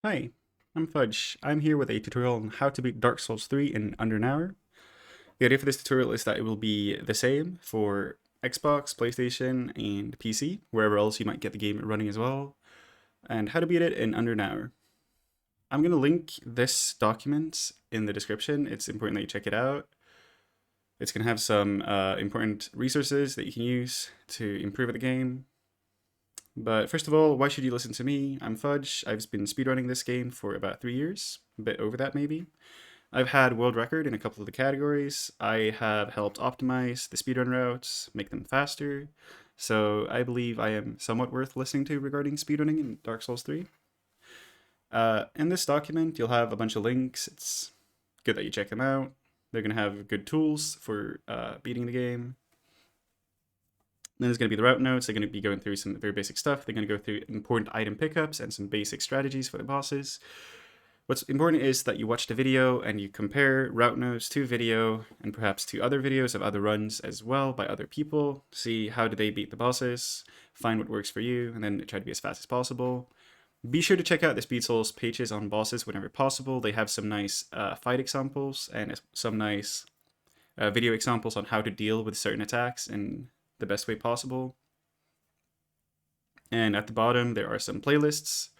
Hi, I'm Fudge. I'm here with a tutorial on how to beat Dark Souls 3 in under an hour. The idea for this tutorial is that it will be the same for Xbox, PlayStation, and PC, wherever else you might get the game running as well, and how to beat it in under an hour. I'm going to link this document in the description. It's important that you check it out. It's going to have some important resources that you can use to improve at the game. But first of all, why should you listen to me? I'm Fudge. I've been speedrunning this game for about 3 years, a bit over that maybe. I've had world record in a couple of the categories. I have helped optimize the speedrun routes, make them faster. So I believe I am somewhat worth listening to regarding speedrunning in Dark Souls 3. In this document, you'll have a bunch of links. It's good that you check them out. They're going to have good tools for beating the game. Then there's going to be the route notes. They're going to be going through some very basic stuff. They're going to go through important item pickups and some basic strategies for the bosses. What's important is that you watch the video and you compare route notes to video and perhaps to other videos of other runs as well by other people. See how do they beat the bosses, find what works for you, and then try to be as fast as possible. Be sure to check out the Speed Souls pages on bosses whenever possible. They have some nice fight examples and some nice video examples on how to deal with certain attacks and the best way possible. And at the bottom, there are some playlists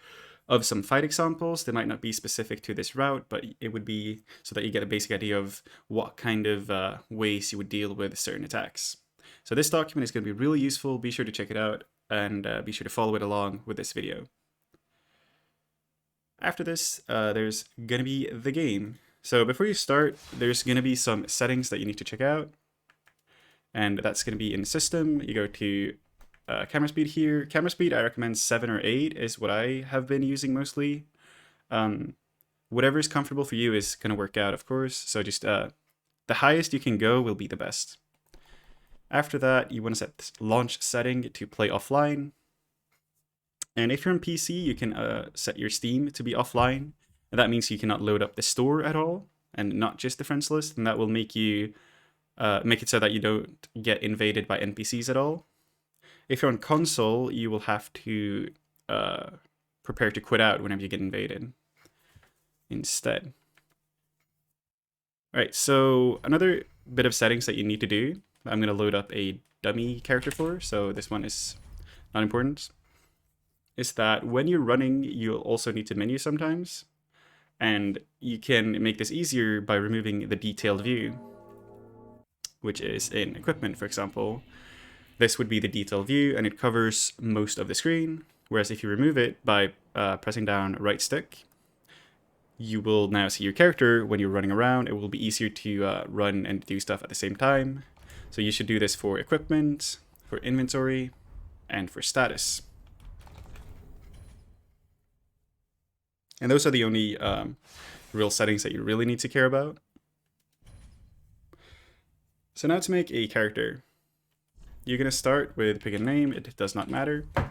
of some fight examples. They might not be specific to this route, but it would be so that you get a basic idea of what kind of ways you would deal with certain attacks. So this document is going to be really useful. Be sure to check it out and be sure to follow it along with this video. After this, there's going to be the game. So before you start, there's going to be some settings that you need to check out. And that's going to be in system. You go to camera speed here. Camera speed, I recommend 7 or 8 is what I have been using mostly. Whatever is comfortable for you is going to work out, of course. So just the highest you can go will be the best. After that, you want to set this launch setting to play offline. And if you're on PC, you can set your Steam to be offline. And that means you cannot load up the store at all and not just the friends list. And that will make you make it so that you don't get invaded by NPCs at all. If you're on console, you will have to prepare to quit out whenever you get invaded instead. Alright, so another bit of settings that you need to do, I'm going to load up a dummy character for, so this one is not important, is that when you're running, you'll also need to menu sometimes. And you can make this easier by removing the detailed view, which is in equipment, for example. This would be the detail view, and it covers most of the screen. Whereas if you remove it by pressing down right stick, you will now see your character when you're running around. It will be easier to run and do stuff at the same time. So you should do this for equipment, for inventory, and for status. And those are the only real settings that you really need to care about. So now to make a character, you're going to start with pick a name, it does not matter. And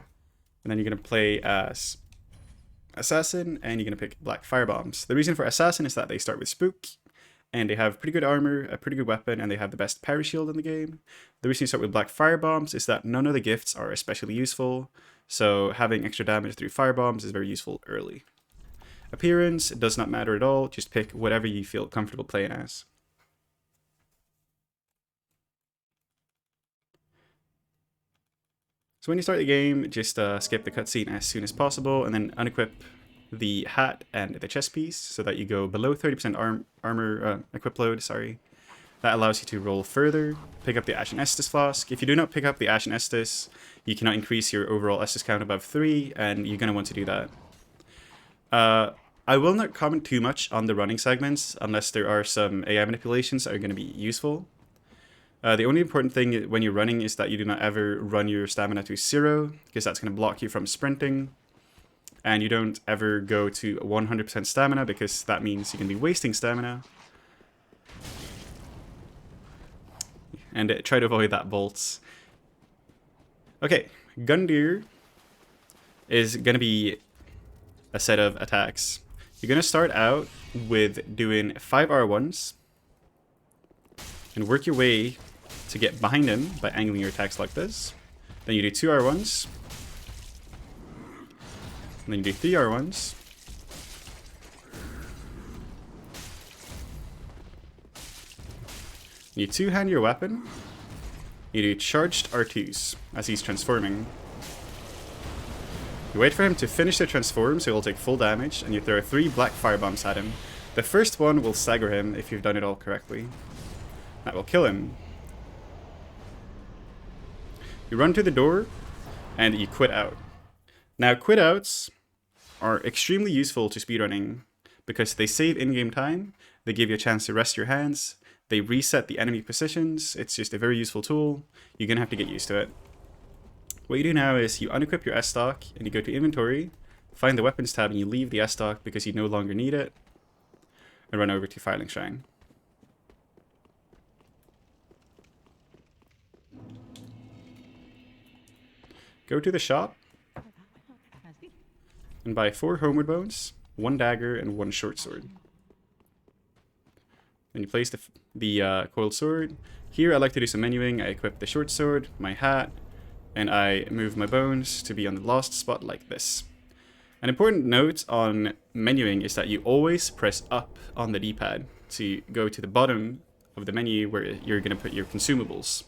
then you're going to play as Assassin, and you're going to pick Black Firebombs. The reason for Assassin is that they start with Spook, and they have pretty good armor, a pretty good weapon, and they have the best parry shield in the game. The reason you start with Black Firebombs is that none of the gifts are especially useful, so having extra damage through Firebombs is very useful early. Appearance does not matter at all, just pick whatever you feel comfortable playing as. So when you start the game, just skip the cutscene as soon as possible, and then unequip the hat and the chest piece so that you go below 30% armor equip load. Sorry, that allows you to roll further. Pick up the Ashen Estus flask. If you do not pick up the Ashen Estus, you cannot increase your overall Estus count above 3, and you're gonna want to do that. I will not comment too much on the running segments unless there are some AI manipulations that are going to be useful. The only important thing when you're running is that you do not ever run your stamina to 0, because that's going to block you from sprinting. And you don't ever go to 100% stamina, because that means you're going to be wasting stamina. And try to avoid that bolts. Okay, Gundyr is going to be a set of attacks. You're going to start out with doing 5 R1s and work your way to get behind him by angling your attacks like this. Then you do 2 R1s, and then you do 3 R1s, You two-hand your weapon. You do charged R2s as he's transforming. You wait for him to finish the transform, so he'll take full damage, and you throw 3 black firebombs at him. The first one will stagger him if you've done it all correctly. That will kill him. You run to the door, and you quit out. Now, quit outs are extremely useful to speedrunning because they save in-game time, they give you a chance to rest your hands, they reset the enemy positions. It's just a very useful tool. You're going to have to get used to it. What you do now is you unequip your S-Stock and you go to Inventory, find the Weapons tab, and you leave the S-Stock because you no longer need it, and run over to Firelink Shrine. Go to the shop and buy 4 Homeward Bones, 1 dagger, and 1 short sword. Then you place the coiled sword. Here I like to do some menuing. I equip the short sword, my hat, and I move my bones to be on the lost spot like this. An important note on menuing is that you always press up on the D-pad to go to the bottom of the menu where you're going to put your consumables.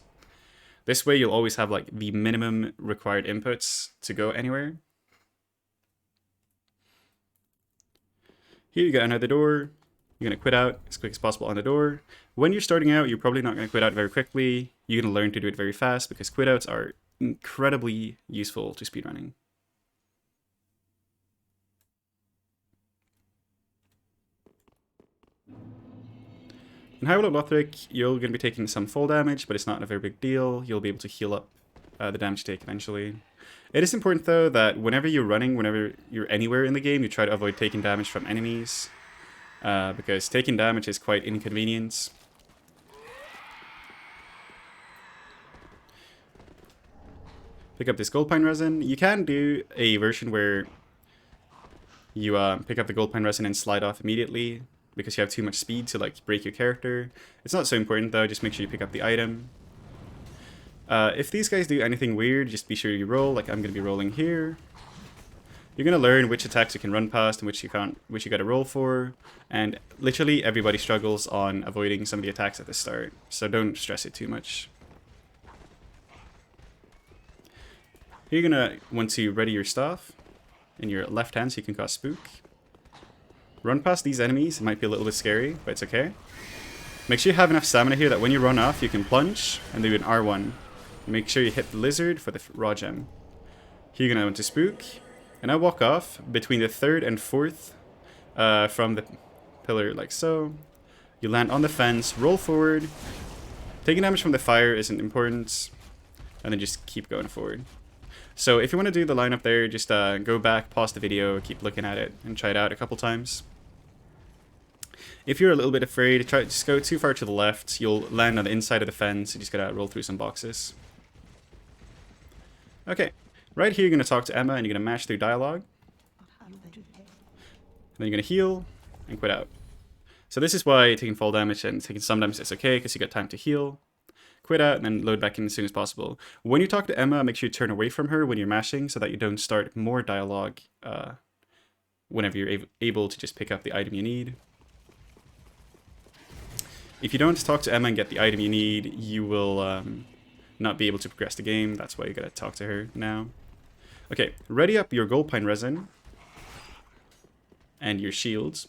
This way you'll always have like the minimum required inputs to go anywhere. Here you get another door. You're going to quit out as quick as possible on the door. When you're starting out, you're probably not going to quit out very quickly. You're going to learn to do it very fast because quit outs are incredibly useful to speedrunning. In High World Lothric, you're going to be taking some fall damage, but it's not a very big deal. You'll be able to heal up the damage you take eventually. It is important though that whenever you're running, whenever you're anywhere in the game, you try to avoid taking damage from enemies. Because taking damage is quite inconvenient. Pick up this gold pine resin. You can do a version where you pick up the gold pine resin and slide off immediately because you have too much speed to like break your character. It's not so important though, just make sure you pick up the item. If these guys do anything weird, just be sure you roll, like I'm going to be rolling here. You're going to learn which attacks you can run past and which you can't, which you got to roll for. And literally everybody struggles on avoiding some of the attacks at the start, so don't stress it too much. You're going to want to ready your staff in your left hand so you can cast Spook. Run past these enemies. It might be a little bit scary, but it's okay. Make sure you have enough stamina here that when you run off, you can plunge and do an R1. Make sure you hit the lizard for the raw gem. Here you're going to want to Spook. And I walk off between the 3rd and 4th from the pillar like so. You land on the fence, roll forward. Taking damage from the fire isn't important. And then just keep going forward. So if you want to do the lineup there, just go back, pause the video, keep looking at it, and try it out a couple times. If you're a little bit afraid, just go too far to the left. You'll land on the inside of the fence. You just gotta roll through some boxes. Okay. Right here, you're going to talk to Emma, and you're going to mash through dialogue. And then you're going to heal and quit out. So this is why taking fall damage and taking some damage is okay, because you got time to heal. Quit out, and then load back in as soon as possible. When you talk to Emma, make sure you turn away from her when you're mashing, so that you don't start more dialogue whenever you're able to just pick up the item you need. If you don't talk to Emma and get the item you need, you will not be able to progress the game. That's why you got to talk to her now. Okay, ready up your gold pine resin and your shields.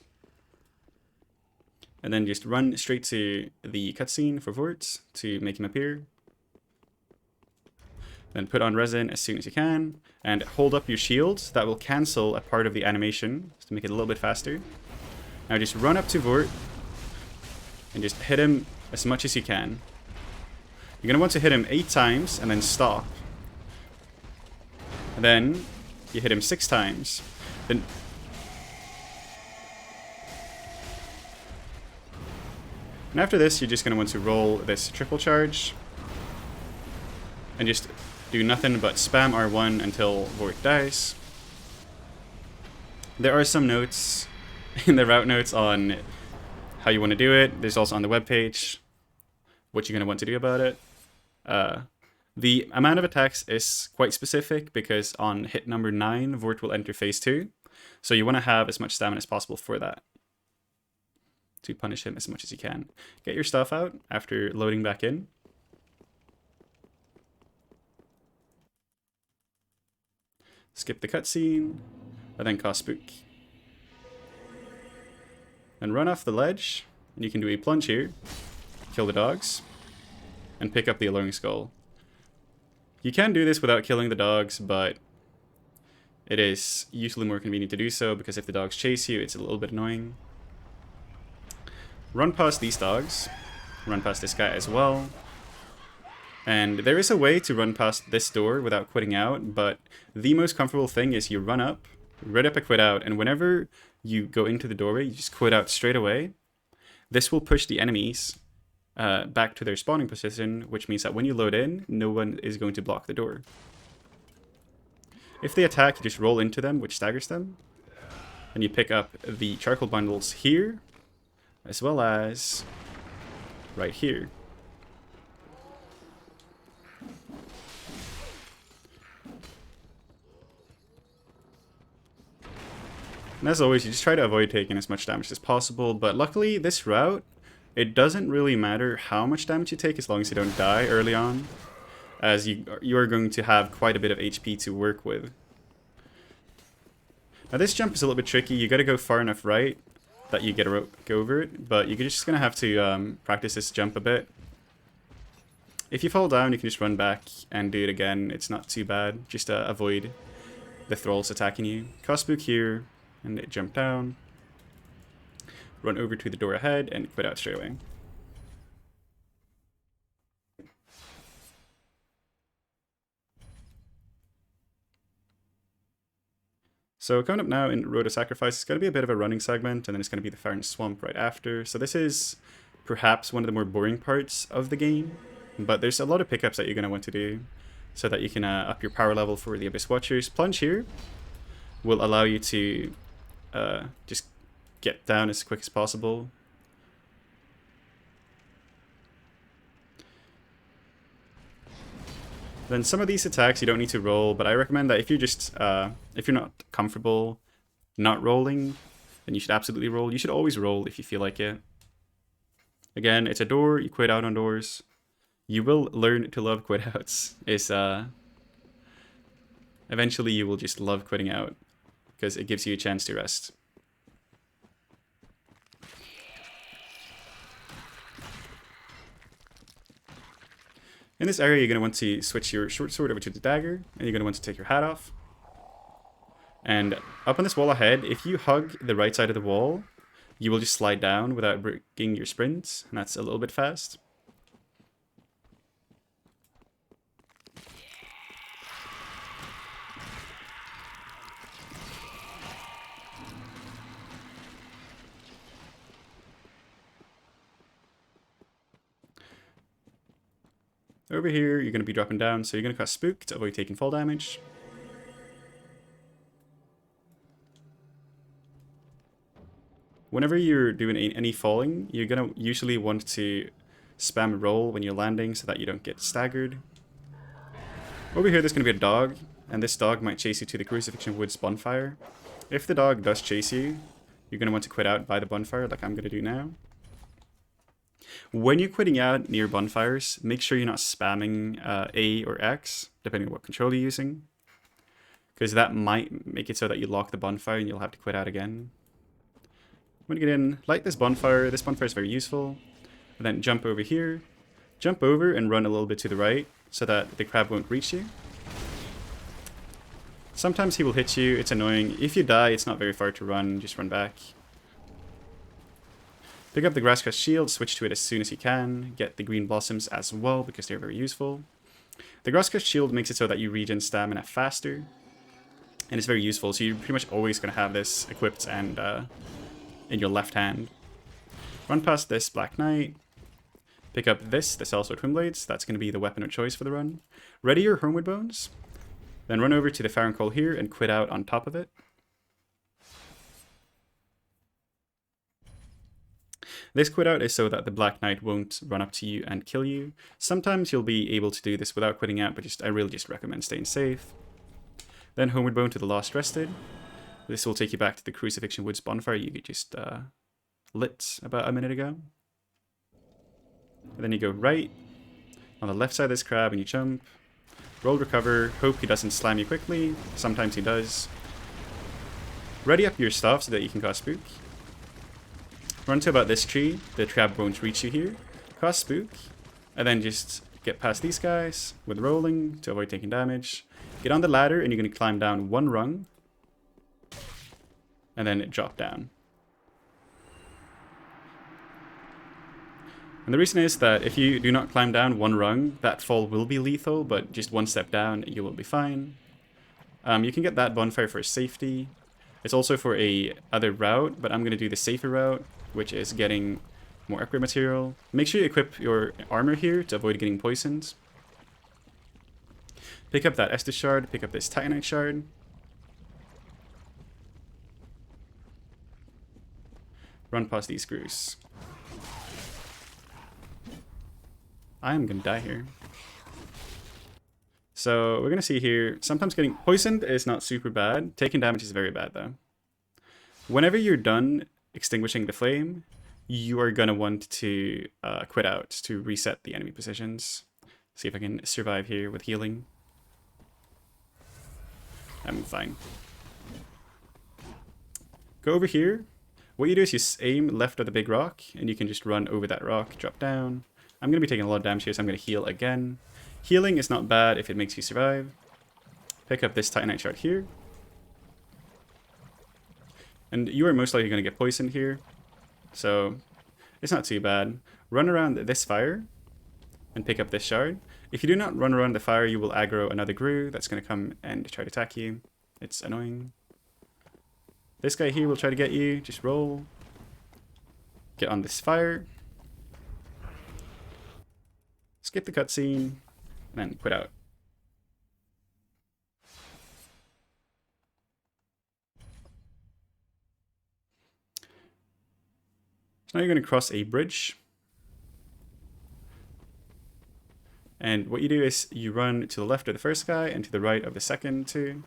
And then just run straight to the cutscene for Vordt to make him appear. Then put on resin as soon as you can. And hold up your shields. That will cancel a part of the animation to make it a little bit faster. Now just run up to Vordt and just hit him as much as you can. You're going to want to hit him 8 times and then stop. And then you hit him 6 times. Then and after this, you're just going to want to roll this triple charge. And just do nothing but spam R1 until Vordt dies. There are some notes in the route notes on how you want to do it. There's also on the webpage what you're going to want to do about it. The amount of attacks is quite specific because on hit number 9, Vordt will enter phase 2. So you want to have as much stamina as possible for that. to punish him as much as you can. Get your stuff out after loading back in. Skip the cutscene, and then cast Spook. And run off the ledge, and you can do a plunge here, kill the dogs, and pick up the Alluring Skull. You can do this without killing the dogs, but it is usually more convenient to do so, because if the dogs chase you, it's a little bit annoying. Run past these dogs, run past this guy as well. And there is a way to run past this door without quitting out, but the most comfortable thing is you run up, right up and quit out, and whenever you go into the doorway, you just quit out straight away. This will push the enemies back to their spawning position, which means that when you load in, no one is going to block the door. If they attack, you just roll into them, which staggers them. And you pick up the charcoal bundles here, as well as right here. And as always, you just try to avoid taking as much damage as possible, but luckily this route, it doesn't really matter how much damage you take as long as you don't die early on, as you are going to have quite a bit of HP to work with. Now this jump is a little bit tricky. You gotta go far enough right that you get go over it, but you're just gonna have to practice this jump a bit. If you fall down, you can just run back and do it again. It's not too bad. Just avoid the thralls attacking you. Cast Spook here, and jump down. Run over to the door ahead and quit out straight away. So coming up now in Road to Sacrifice, it's going to be a bit of a running segment, and then it's going to be the Fire and Swamp right after. So this is perhaps one of the more boring parts of the game, but there's a lot of pickups that you're going to want to do so that you can up your power level for the Abyss Watchers. Plunge here will allow you to just get down as quick as possible. Then some of these attacks you don't need to roll, but I recommend that if you're just if you're not comfortable not rolling, then you should absolutely roll. You should always roll if you feel like it. Again, it's a door, you quit out on doors. You will learn to love quit outs. Eventually you will just love quitting out, because it gives you a chance to rest. In this area, you're going to want to switch your short sword over to the dagger, and you're going to want to take your hat off. And up on this wall ahead, if you hug the right side of the wall, you will just slide down without breaking your sprints, and that's a little bit fast. Over here, you're going to be dropping down, so you're going to cast Spook to avoid taking fall damage. Whenever you're doing any falling, you're going to usually want to spam roll when you're landing so that you don't get staggered. Over here, there's going to be a dog, and this dog might chase you to the Crucifixion Woods bonfire. If the dog does chase you, you're going to want to quit out by the bonfire, like I'm going to do now. When you're quitting out near bonfires, make sure you're not spamming A or X, depending on what control you're using, because that might make it so that you lock the bonfire and you'll have to quit out again. When you get in, light this bonfire is very useful, and then jump over here, jump over and run a little bit to the right so that the crab won't reach you. Sometimes he will hit you, it's annoying. If you die, it's not very far to run, just run back. Pick up the Grasscrest Shield, switch to it as soon as you can. Get the Green Blossoms as well, because they're very useful. The Grasscrest Shield makes it so that you regen stamina faster, and it's very useful, so you're pretty much always going to have this equipped and in your left hand. Run past this Black Knight. Pick up the Sellsword Twin Blades, that's going to be the weapon of choice for the run. Ready your Hornwood Bones, then run over to the Fire and Coal here and quit out on top of it. This quit out is so that the Black Knight won't run up to you and kill you. Sometimes you'll be able to do this without quitting out, but I really just recommend staying safe. Then Homeward Bone to the Lost Rested. This will take you back to the Crucifixion Woods bonfire. You could just lit about a minute ago. And then you go right on the left side of this crab and you jump. Roll recover, hope he doesn't slam you quickly. Sometimes he does. Ready up your stuff so that you can cast spook. Run to about this tree, the crab won't reach you here. Cast spook, and then just get past these guys with rolling to avoid taking damage. Get on the ladder and you're going to climb down one rung. And then drop down. And the reason is that if you do not climb down one rung, that fall will be lethal, but just one step down, you will be fine. You can get that bonfire for safety. It's also for a other route, but I'm going to do the safer route, which is getting more upgrade material. Make sure you equip your armor here to avoid getting poisoned. Pick up that Estus shard, pick up this Titanite shard. Run past these screws. I am gonna die here. So we're gonna see here, sometimes getting poisoned is not super bad. Taking damage is very bad though. Whenever you're done extinguishing the flame, you are gonna want to quit out to reset the enemy positions. See if I can survive here with healing. I'm fine. Go over here. What you do is you aim left of the big rock, and you can just run over that rock, drop down. I'm going to be taking a lot of damage here, so I'm going to heal again. Healing is not bad if it makes you survive. Pick up this Titanite shard here. And you are most likely going to get poisoned here, so it's not too bad. Run around this fire and pick up this shard. If you do not run around the fire, you will aggro another Gru that's going to come and try to attack you. It's annoying. This guy here will try to get you. Just roll. Get on this fire. Skip the cutscene. And then quit out. So now you're going to cross a bridge. And what you do is you run to the left of the first guy and to the right of the second two.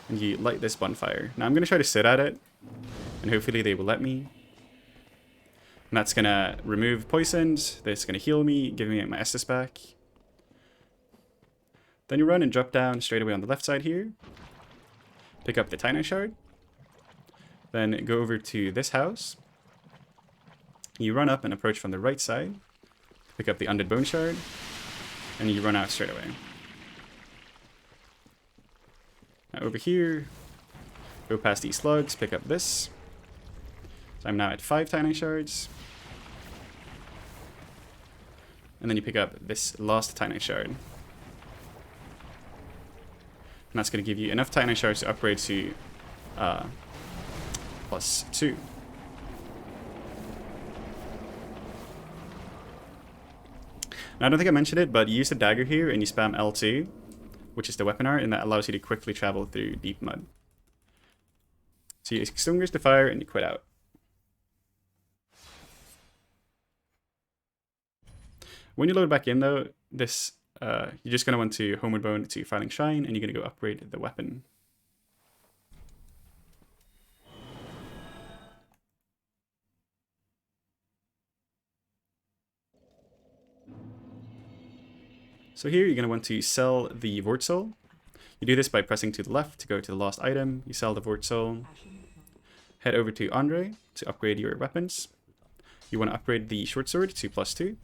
And you light this bonfire. Now I'm going to try to sit at it, and hopefully they will let me. And that's going to remove poisons, that's going to heal me, give me my Estus back. Then you run and drop down straight away on the left side here. Pick up the Titanite shard. Then go over to this house. You run up and approach from the right side. Pick up the Undead Bone shard. And you run out straight away. Now over here, go past these slugs, pick up this. So I'm now at 5 Titanite shards. And then you pick up this last Titanite shard. And that's going to give you enough Titanite shards to upgrade to +2. Now I don't think I mentioned it, but you use the dagger here and you spam L2. Which is the weapon art, and that allows you to quickly travel through deep mud. So you extinguish the fire and you quit out. When you load back in though, this you're just going to want to Homeward Bone to Firelink Shrine, and you're going to go upgrade the weapon. So here you're going to want to sell the Vordt Soul. You do this by pressing to the left to go to the last item. You sell the Vordt Soul. Head over to Andre to upgrade your weapons. You want to upgrade the short sword to +2. And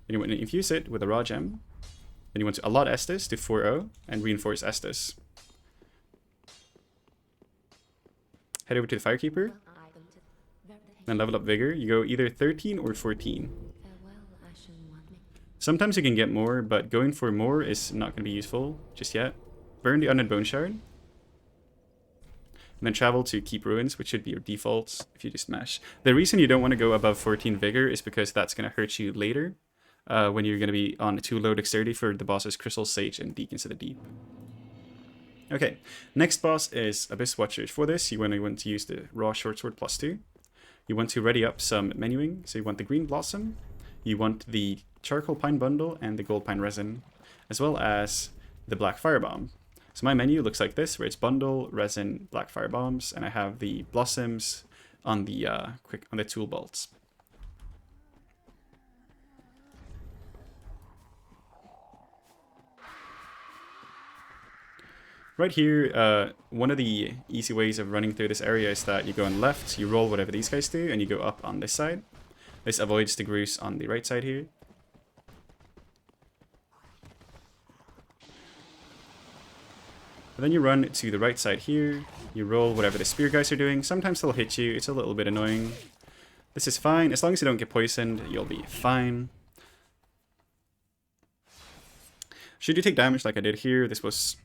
you want to infuse it with a raw gem. Then you want to allot Estus to 4-0 and reinforce Estus. Head over to the Firekeeper. Then level up Vigor. You go either 13 or 14. Sometimes you can get more, but going for more is not going to be useful just yet. Burn the Undead Bone Shard. And then travel to Keep Ruins, which should be your default if you just mash. The reason you don't want to go above 14 Vigor is because that's going to hurt you later when you're going to be on 2 low dexterity for the bosses Crystal Sage and Beacons of the Deep. Okay, next boss is Abyss Watchers. For this, you want to use the Raw Short Sword +2. You want to ready up some menuing, so you want the Green Blossom. You want the Charcoal Pine Bundle and the Gold Pine Resin, as well as the Black Firebomb. So my menu looks like this, where it's bundle, resin, black fire bombs, and I have the blossoms on the tool bolts. Right here, one of the easy ways of running through this area is that you go on left, you roll whatever these guys do, and you go up on this side. This avoids the Gruus on the right side here. And then you run to the right side here, you roll whatever the spear guys are doing. Sometimes they'll hit you, it's a little bit annoying. This is fine, as long as you don't get poisoned, you'll be fine. Should you take damage like I did here, this was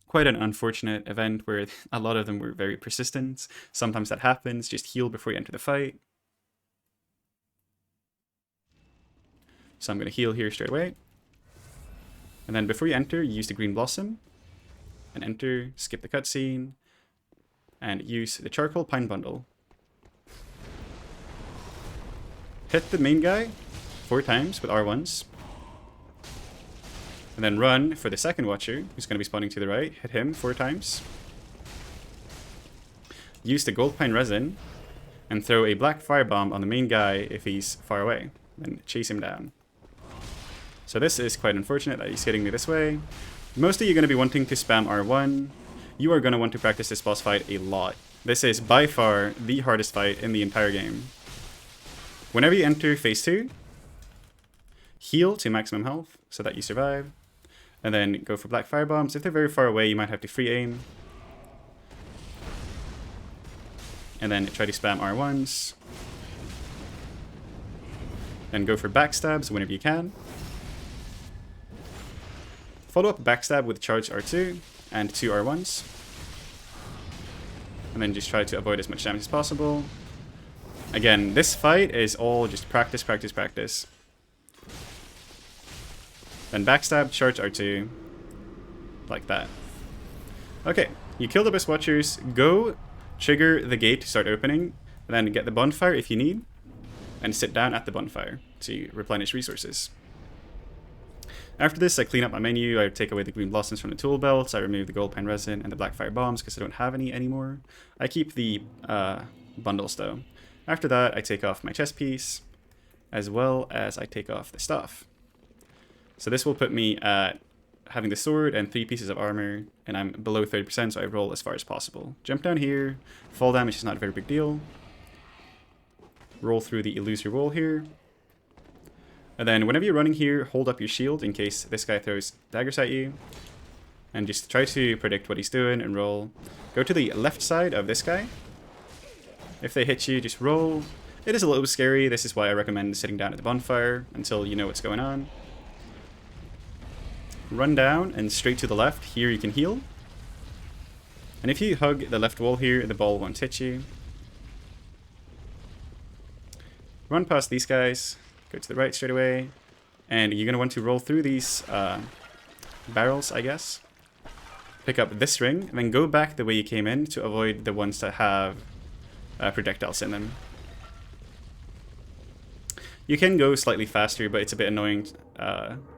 quite an unfortunate event where a lot of them were very persistent. Sometimes that happens, just heal before you enter the fight. So I'm going to heal here straight away. And then before you enter, use the green blossom. And enter, skip the cutscene, and use the charcoal pine bundle. Hit the main guy 4 times with R1s. And then run for the second watcher, who's going to be spawning to the right. Hit him 4 times. Use the gold pine resin, and throw a black firebomb on the main guy if he's far away. Then chase him down. So this is quite unfortunate that he's hitting me this way. Mostly you're going to be wanting to spam R1. You are going to want to practice this boss fight a lot. This is by far the hardest fight in the entire game. Whenever you enter phase 2, heal to maximum health so that you survive. And then go for black firebombs. If they're very far away, you might have to free aim. And then try to spam R1s. Then go for backstabs whenever you can. Follow up backstab with charge R2 and 2 R1s. And then just try to avoid as much damage as possible. Again, this fight is all just practice, practice, practice. Then backstab, charge R2. Like that. Okay, you kill the best watchers. Go trigger the gate to start opening. And then get the bonfire if you need. And sit down at the bonfire to replenish resources. After this, I clean up my menu. I take away the green blossoms from the tool belts. I remove the gold pine resin and the black fire bombs because I don't have any anymore. I keep the bundles though. After that, I take off my chest piece, as well as I take off the stuff. So this will put me at having the sword and 3 pieces of armor, and I'm below 30%, so I roll as far as possible. Jump down here. Fall damage is not a very big deal. Roll through the illusory wall here. And then whenever you're running here, hold up your shield in case this guy throws daggers at you. And just try to predict what he's doing and roll. Go to the left side of this guy. If they hit you, just roll. It is a little bit scary. This is why I recommend sitting down at the bonfire until you know what's going on. Run down and straight to the left. Here you can heal. And if you hug the left wall here, the ball won't hit you. Run past these guys. Go to the right straight away, and you're going to want to roll through these barrels, I guess. Pick up this ring, and then go back the way you came in to avoid the ones that have projectiles in them. You can go slightly faster, but it's a bit annoying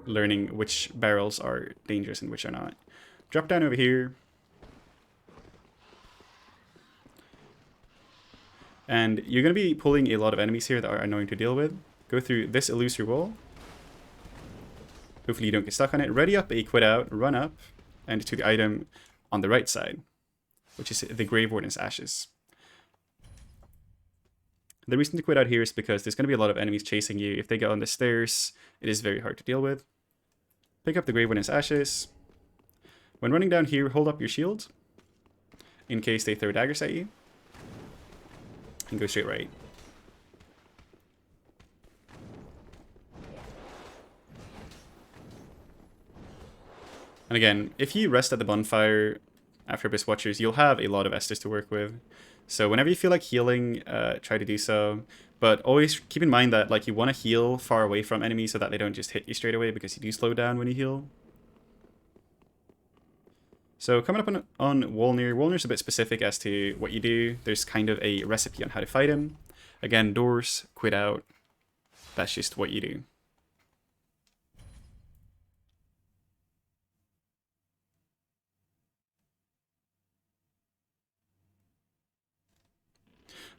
learning which barrels are dangerous and which are not. Drop down over here. And you're going to be pulling a lot of enemies here that are annoying to deal with. Go through this illusory wall. Hopefully you don't get stuck on it. Ready up a quit out, run up, and to the item on the right side, which is the Grave Warden's Ashes. The reason to quit out here is because there's going to be a lot of enemies chasing you. If they get on the stairs, it is very hard to deal with. Pick up the Grave Warden's Ashes. When running down here, hold up your shield in case they throw daggers at you. And go straight right. And again, if you rest at the bonfire after Abyss Watchers, you'll have a lot of Estus to work with. So whenever you feel like healing, try to do so. But always keep in mind that like you want to heal far away from enemies so that they don't just hit you straight away, because you do slow down when you heal. So coming up on Wolnir. Wolnir's a bit specific as to what you do. There's kind of a recipe on how to fight him. Again, doors, quit out. That's just what you do.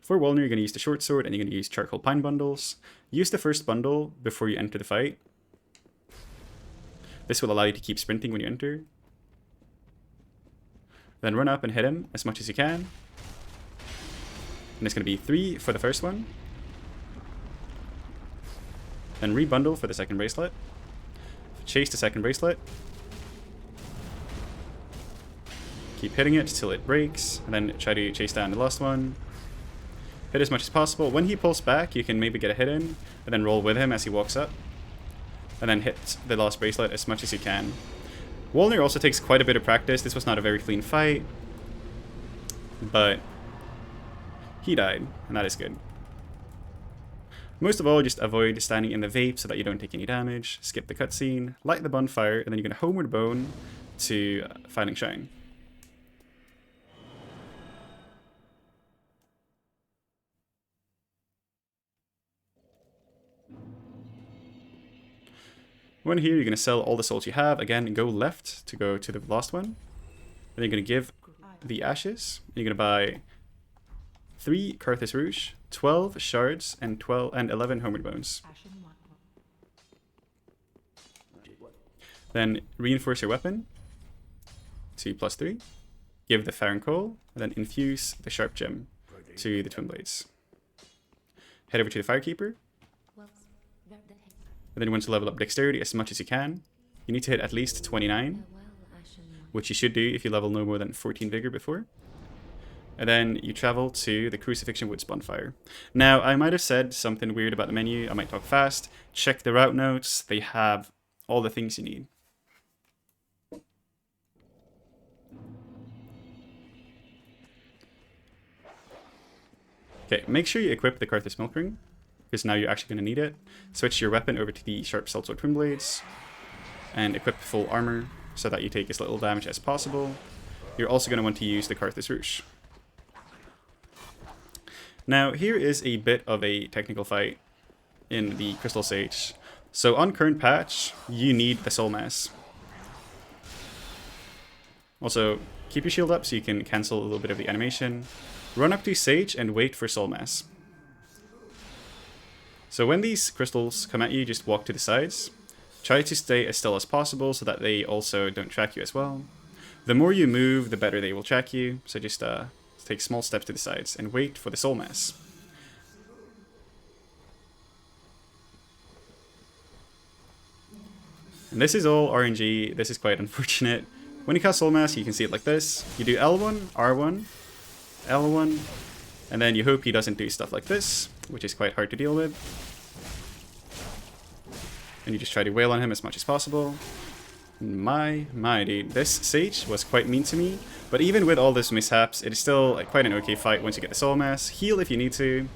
For Walner, you're going to use the short sword and you're going to use charcoal pine bundles. Use the first bundle before you enter the fight. This will allow you to keep sprinting when you enter. Then run up and hit him as much as you can. And it's going to be 3 for the first one. Then rebundle for the second bracelet. Chase the second bracelet. Keep hitting it till it breaks, and then try to chase down the last one. Hit as much as possible. When he pulls back, you can maybe get a hit in, and then roll with him as he walks up. And then hit the last bracelet as much as you can. Walner also takes quite a bit of practice. This was not a very clean fight, but he died, and that is good. Most of all, just avoid standing in the vape so that you don't take any damage. Skip the cutscene, light the bonfire, and then you're going to homeward bone to Firelink Shrine. When here, you're going to sell all the souls you have. Again, go left to go to the last one. Then you're going to give the ashes. You're going to buy 3 Carthus Rouge, 12 shards, and 11 homeward bones. Then reinforce your weapon to +3. Give the Farron Coal, and then infuse the Sharp Gem to the Twin Blades. Head over to the Firekeeper. And then you want to level up Dexterity as much as you can. You need to hit at least 29, which you should do if you level no more than 14 Vigor before. And then you travel to the Crucifixion Woods Bonfire. Now, I might have said something weird about the menu. I might talk fast. Check the route notes. They have all the things you need. Okay, make sure you equip the Carthus Milk Ring, because now you're actually going to need it. Switch your weapon over to the Sharp Sellsword Twin Blades, and equip full armor so that you take as little damage as possible. You're also going to want to use the Carthus Rouge. Now, here is a bit of a technical fight in the Crystal Sage. So on current patch, you need the Soul Mass. Also, keep your shield up so you can cancel a little bit of the animation. Run up to Sage and wait for Soul Mass. So when these crystals come at you, just walk to the sides. Try to stay as still as possible so that they also don't track you as well. The more you move, the better they will track you. So just take small steps to the sides and wait for the Soul Mass. And this is all RNG. This is quite unfortunate. When you cast Soul Mass, you can see it like this. You do L1, R1, L1, and then you hope he doesn't do stuff like this, which is quite hard to deal with. And you just try to wail on him as much as possible. My dude, this Sage was quite mean to me, but even with all those mishaps, it is still quite an okay fight once you get the Soul Mass. Heal if you need to.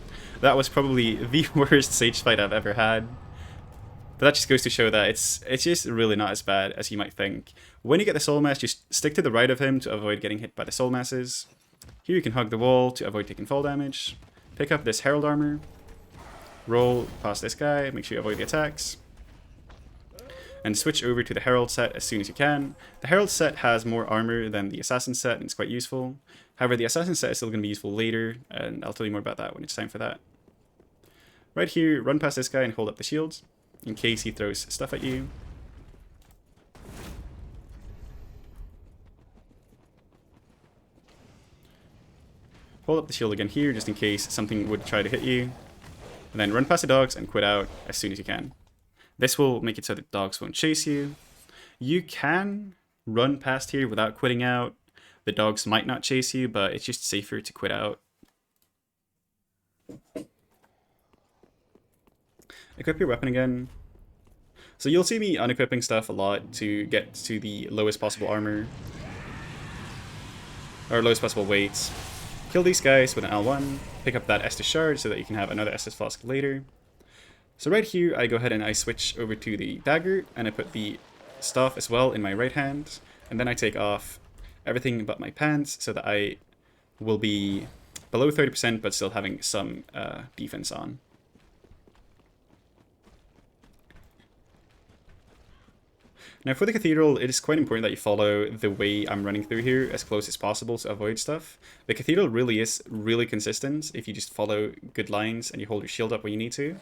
That was probably the worst Sage fight I've ever had. But that just goes to show that it's just really not as bad as you might think. When you get the Soul Mass, just stick to the right of him to avoid getting hit by the Soul Masses. Here you can hug the wall to avoid taking fall damage. Pick up this Herald Armor. Roll past this guy, make sure you avoid the attacks. And switch over to the Herald set as soon as you can. The Herald set has more armor than the Assassin set, and it's quite useful. However, the Assassin set is still going to be useful later, and I'll tell you more about that when it's time for that. Right here, run past this guy and hold up the shields, in case he throws stuff at you. Hold up the shield again here, just in case something would try to hit you. And then run past the dogs and quit out as soon as you can. This will make it so that dogs won't chase you. You can run past here without quitting out. The dogs might not chase you, but it's just safer to quit out. Equip your weapon again. So you'll see me unequipping stuff a lot to get to the lowest possible armor. Or lowest possible weights. Kill these guys with an L1. Pick up that Estus Shard so that you can have another Estus Flask later. So right here, I go ahead and I switch over to the dagger, and I put the staff as well in my right hand, and then I take off everything but my pants so that I will be below 30% but still having some defense on. Now for the cathedral, it is quite important that you follow the way I'm running through here as close as possible to avoid stuff. The cathedral really is really consistent if you just follow good lines and you hold your shield up when you need to.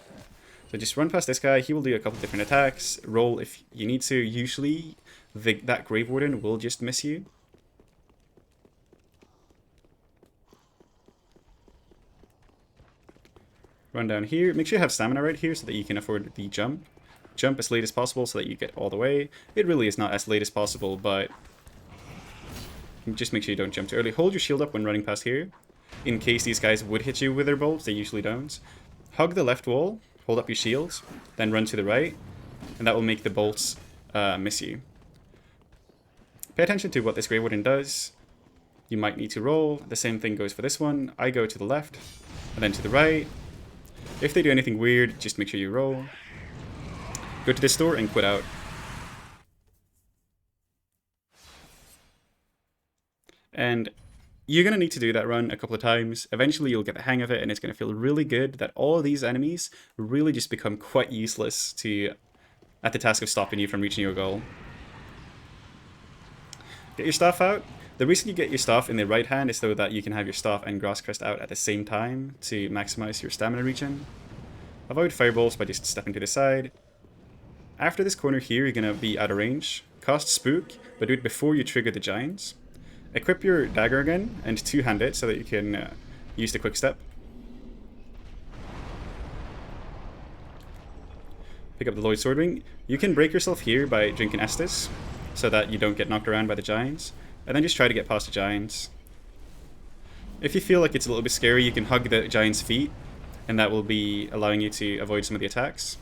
So just run past this guy, he will do a couple different attacks, roll if you need to. Usually that Grave Warden will just miss you. Run down here, make sure you have stamina right here so that you can afford the jump. Jump as late as possible so that you get all the way. It really is not as late as possible, but just make sure you don't jump too early. Hold your shield up when running past here. In case these guys would hit you with their bolts, they usually don't. Hug the left wall, hold up your shield, then run to the right, and that will make the bolts miss you. Pay attention to what this Grey Warden does. You might need to roll. The same thing goes for this one. I go to the left, and then to the right. If they do anything weird, just make sure you roll. Go to this door and quit out. And you're going to need to do that run a couple of times. Eventually you'll get the hang of it and it's going to feel really good that all of these enemies really just become quite useless at the task of stopping you from reaching your goal. Get your staff out. The reason you get your staff in the right hand is so that you can have your staff and Grass Crest out at the same time to maximize your stamina regen. Avoid fireballs by just stepping to the side. After this corner here, you're going to be out of range. Cast Spook, but do it before you trigger the Giants. Equip your dagger again, and two-hand it so that you can use the quick step. Pick up the Lloyd Swordwing. You can break yourself here by drinking Estus, so that you don't get knocked around by the Giants. And then just try to get past the Giants. If you feel like it's a little bit scary, you can hug the Giant's feet, and that will be allowing you to avoid some of the attacks.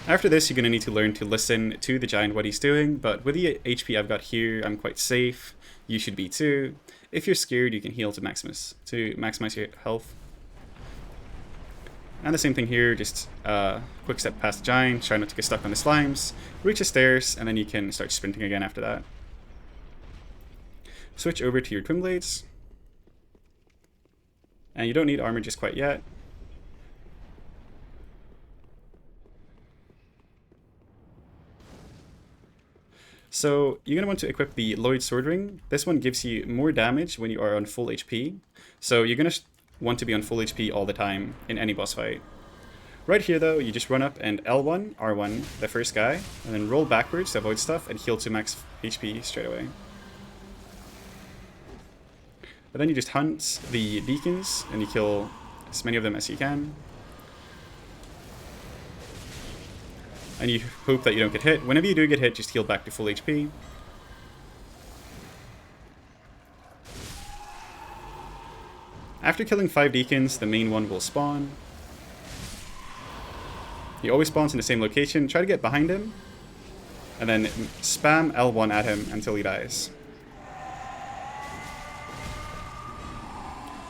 After this, you're going to need to learn to listen to the Giant what he's doing, but with the HP I've got here, I'm quite safe. You should be too. If you're scared, you can heal to maximize your health. And the same thing here, just quick step past the Giant, try not to get stuck on the slimes, reach the stairs, and then you can start sprinting again after that. Switch over to your Twin Blades. And you don't need armor just quite yet. So you're going to want to equip the Lloyd Swordring. This one gives you more damage when you are on full HP. So you're going to want to be on full HP all the time in any boss fight. Right here though, you just run up and L1, R1, the first guy, and then roll backwards to avoid stuff and heal to max HP straight away. And then you just hunt the deacons and you kill as many of them as you can. And you hope that you don't get hit. Whenever you do get hit, just heal back to full HP. After killing 5 deacons, the main one will spawn. He always spawns in the same location. Try to get behind him. And then spam L1 at him until he dies.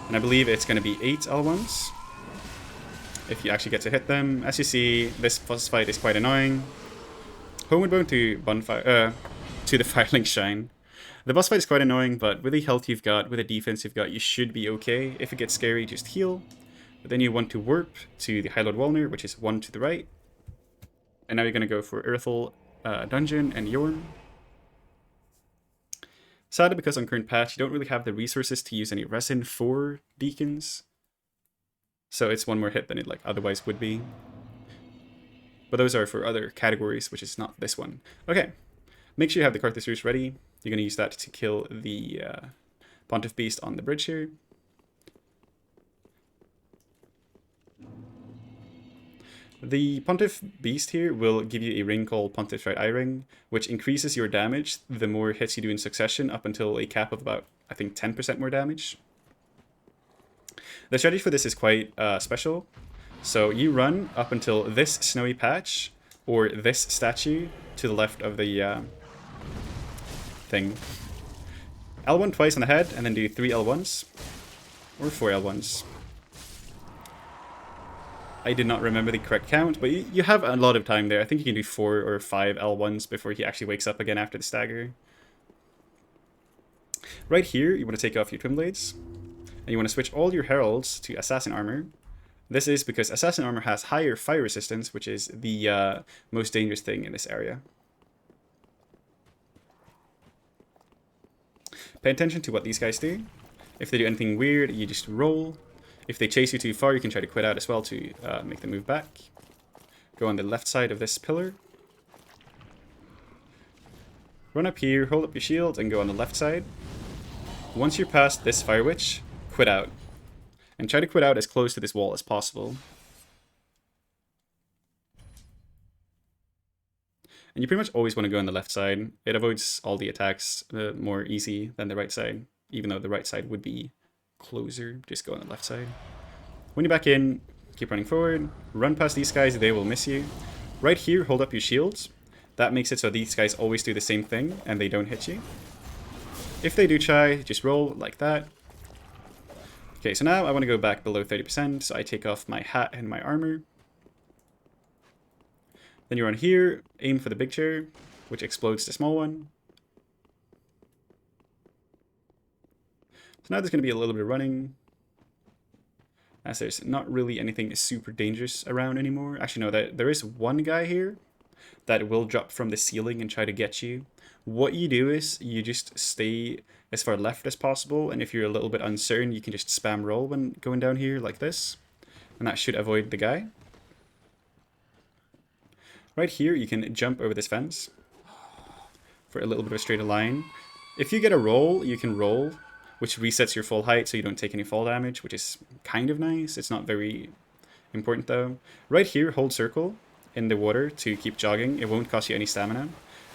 And I believe it's going to be 8 L1s. If you actually get to hit them. As you see, this boss fight is quite annoying. Homeward Bone to the Firelink Shrine. The boss fight is quite annoying, but with the health you've got, with the defense you've got, you should be okay. If it gets scary, just heal. But then you want to warp to the High Lord Walner, which is 1 to the right. And now you're going to go for Irithyll Dungeon and Yorn. Sadly, because on current patch, you don't really have the resources to use any resin for deacons. So it's one more hit than it otherwise would be. But those are for other categories, which is not this one. Okay, make sure you have the Carthus Roost ready. You're going to use that to kill the Pontiff Beast on the bridge here. The Pontiff Beast here will give you a ring called Pontiff's Right Eye Ring, which increases your damage the more hits you do in succession up until a cap of about, I think, 10% more damage. The strategy for this is quite special. So you run up until this snowy patch or this statue to the left of the thing. L1 twice on the head and then do 3 L1s or 4 L1s. I did not remember the correct count, but you have a lot of time there. I think you can do 4 or 5 L1s before he actually wakes up again after the stagger. Right here, you want to take off your Twin Blades. And you want to switch all your heralds to assassin armor. This is because Assassin Armor has higher fire resistance, which is the most dangerous thing in this area. Pay attention to what these guys do. If they do anything weird, you just roll. If they chase you too far, you can try to quit out as well to make them move back. Go on the left side of this pillar. Run up here, hold up your shield, and go on the left side. Once you're past this Fire Witch, quit out. And try to quit out as close to this wall as possible. And you pretty much always want to go on the left side. It avoids all the attacks more easy than the right side. Even though the right side would be closer, just go on the left side. When you're back in, keep running forward. Run past these guys, they will miss you. Right here, hold up your shields. That makes it so these guys always do the same thing and they don't hit you. If they do try, just roll like that. Okay, so now I want to go back below 30%, so I take off my hat and my armor. Then you're on here, aim for the big chair, which explodes the small one. So now there's going to be a little bit of running, as there's not really anything super dangerous around anymore. Actually, no, there is one guy here that will drop from the ceiling and try to get you. What you do is you just stay as far left as possible, and if you're a little bit uncertain, you can just spam roll when going down here like this, and that should avoid the guy. Right here, you can jump over this fence for a little bit of a straighter line. If you get a roll, you can roll, which resets your full height so you don't take any fall damage, which is kind of nice. It's not very important though. Right here, hold circle in the water to keep jogging. It won't cost you any stamina.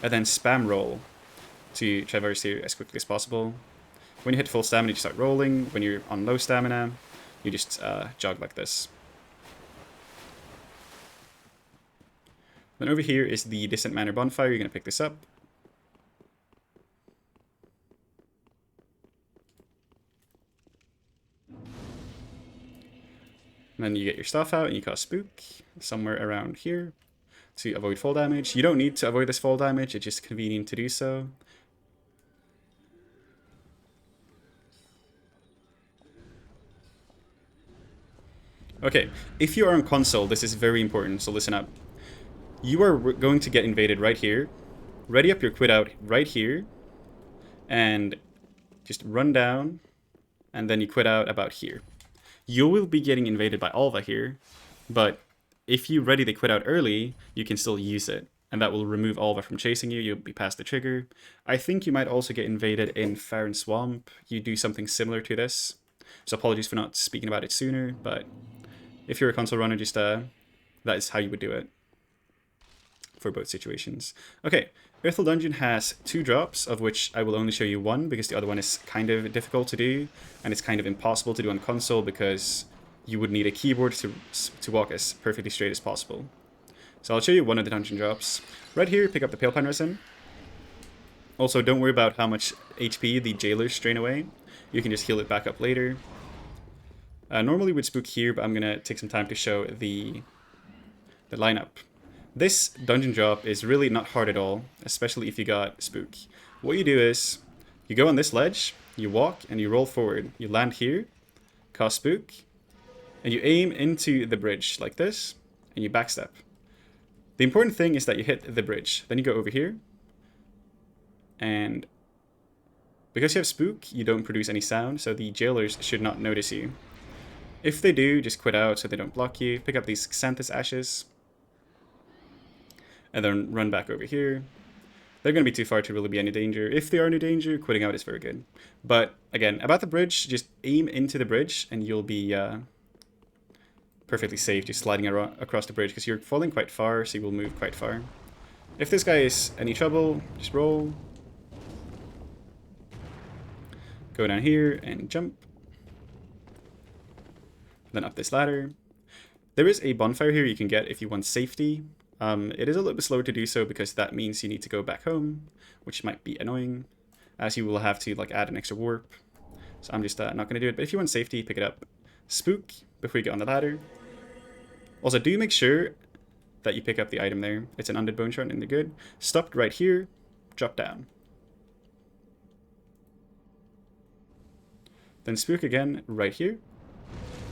And then spam roll to traverse here as quickly as possible. When you hit full stamina, you start rolling. When you're on low stamina, you just jog like this. Then over here is the Distant Manor Bonfire. You're going to pick this up. And then you get your stuff out and you cast Spook somewhere around here to avoid fall damage. You don't need to avoid this fall damage, it's just convenient to do so. Okay, if you are on console, this is very important, so listen up. You are going to get invaded right here. Ready up your quit out right here. And just run down, and then you quit out about here. You will be getting invaded by Alva here, but if you ready to quit out early, you can still use it, and that will remove Alva from chasing you. You'll be past the trigger. I think you might also get invaded in Farron Swamp. You do something similar to this, so apologies for not speaking about it sooner, but if you're a console runner, just that is how you would do it for both situations. Okay, Irithyll Dungeon has 2 drops, of which I will only show you one because the other one is kind of difficult to do, and it's kind of impossible to do on console because you would need a keyboard to walk as perfectly straight as possible. So I'll show you one of the dungeon drops. Right here, pick up the Pale Pine Resin. Also, don't worry about how much HP the jailers strain away. You can just heal it back up later. Normally we'd spook here, but I'm going to take some time to show the lineup. This dungeon drop is really not hard at all, especially if you got spook. What you do is, you go on this ledge, you walk, and you roll forward. You land here, cast spook, and you aim into the bridge like this, and you backstep. The important thing is that you hit the bridge. Then you go over here, and because you have spook, you don't produce any sound, so the jailers should not notice you. If they do, just quit out so they don't block you. Pick up these Xanthus Ashes, and then run back over here. They're going to be too far to really be any danger. If they are any danger, quitting out is very good. But again, about the bridge, just aim into the bridge and you'll be perfectly safe just sliding across the bridge because you're falling quite far, so you will move quite far. If this guy is any trouble, just roll. Go down here and jump. Then up this ladder. There is a bonfire here you can get if you want safety. It is a little bit slower to do so because that means you need to go back home, which might be annoying, as you will have to like add an extra warp. So I'm just not going to do it, but if you want safety, pick it up. Spook before you get on the ladder. Also, do make sure that you pick up the item there. It's an undead bone shard and they're good. Stop right here, drop down. Then spook again right here.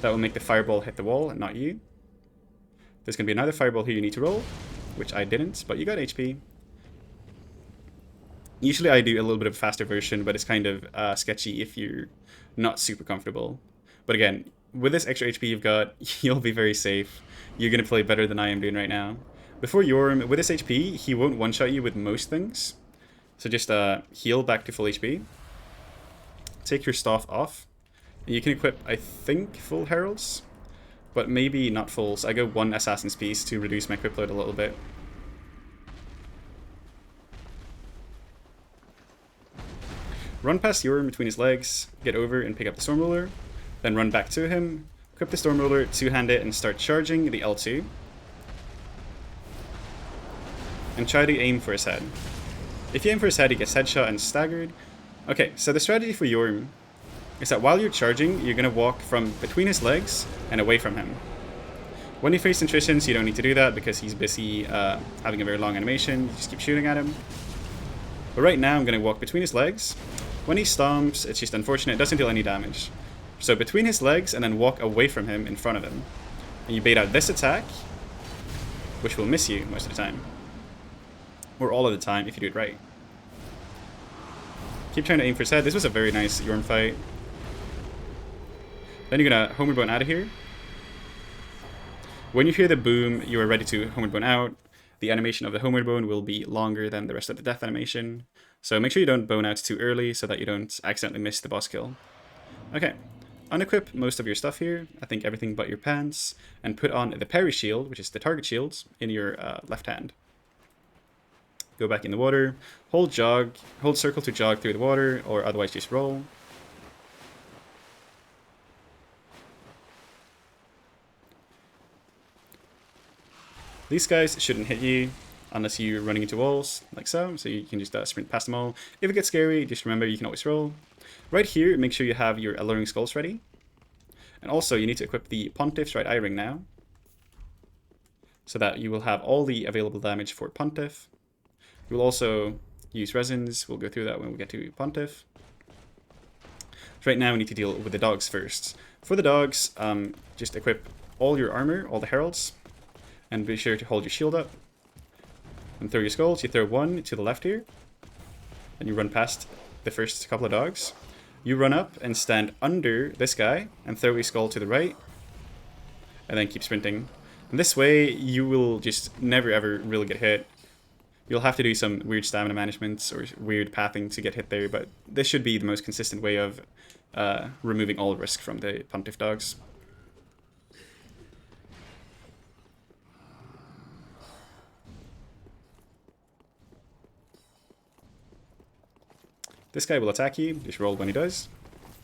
That will make the fireball hit the wall and not you. There's going to be another fireball here you need to roll, which I didn't, but you got HP. Usually I do a little bit of a faster version, but it's kind of sketchy if you're not super comfortable. But again, with this extra HP you've got, you'll be very safe. You're going to play better than I am doing right now. Before Yorm, with this HP, he won't one-shot you with most things. So just heal back to full HP. Take your staff off. And you can equip, I think, full heralds, but maybe not full. So I go 1 assassin's piece to reduce my equip load a little bit. Run past Yorm between his legs, get over and pick up the Stormruler, then run back to him, equip the Stormruler, two-hand it, and start charging the L2. And try to aim for his head. If you aim for his head, he gets headshot and staggered. Okay, so the strategy for Yorm is that while you're charging, you're going to walk from between his legs and away from him. When you face Intuitions, you don't need to do that because he's busy having a very long animation. You just keep shooting at him. But right now, I'm going to walk between his legs. When he stomps, it's just unfortunate, it doesn't deal any damage. So between his legs and then walk away from him in front of him. And you bait out this attack, which will miss you most of the time. Or all of the time if you do it right. Keep trying to aim for his head. This was a very nice Yorm fight. Then you're going to Homeward Bone out of here. When you hear the boom, you are ready to Homeward Bone out. The animation of the Homeward Bone will be longer than the rest of the death animation. So make sure you don't bone out too early so that you don't accidentally miss the boss kill. Okay, unequip most of your stuff here. I think everything but your pants. And put on the parry shield, which is the target shield, in your left hand. Go back in the water. Hold circle to jog through the water, or otherwise just roll. These guys shouldn't hit you unless you're running into walls, like so. So you can just sprint past them all. If it gets scary, just remember you can always roll. Right here, make sure you have your Alluring Skulls ready. And also, you need to equip the Pontiff's right eye ring now, so that you will have all the available damage for Pontiff. You will also use resins. We'll go through that when we get to Pontiff. So right now, we need to deal with the dogs first. For the dogs, just equip all your armor, all the heralds. And be sure to hold your shield up. And throw your skulls. You throw one to the left here. And you run past the first couple of dogs. You run up and stand under this guy. And throw your skull to the right. And then keep sprinting. And this way, you will just never ever really get hit. You'll have to do some weird stamina management or weird pathing to get hit there. But this should be the most consistent way of removing all risk from the Pontiff dogs. This guy will attack you, just roll when he does,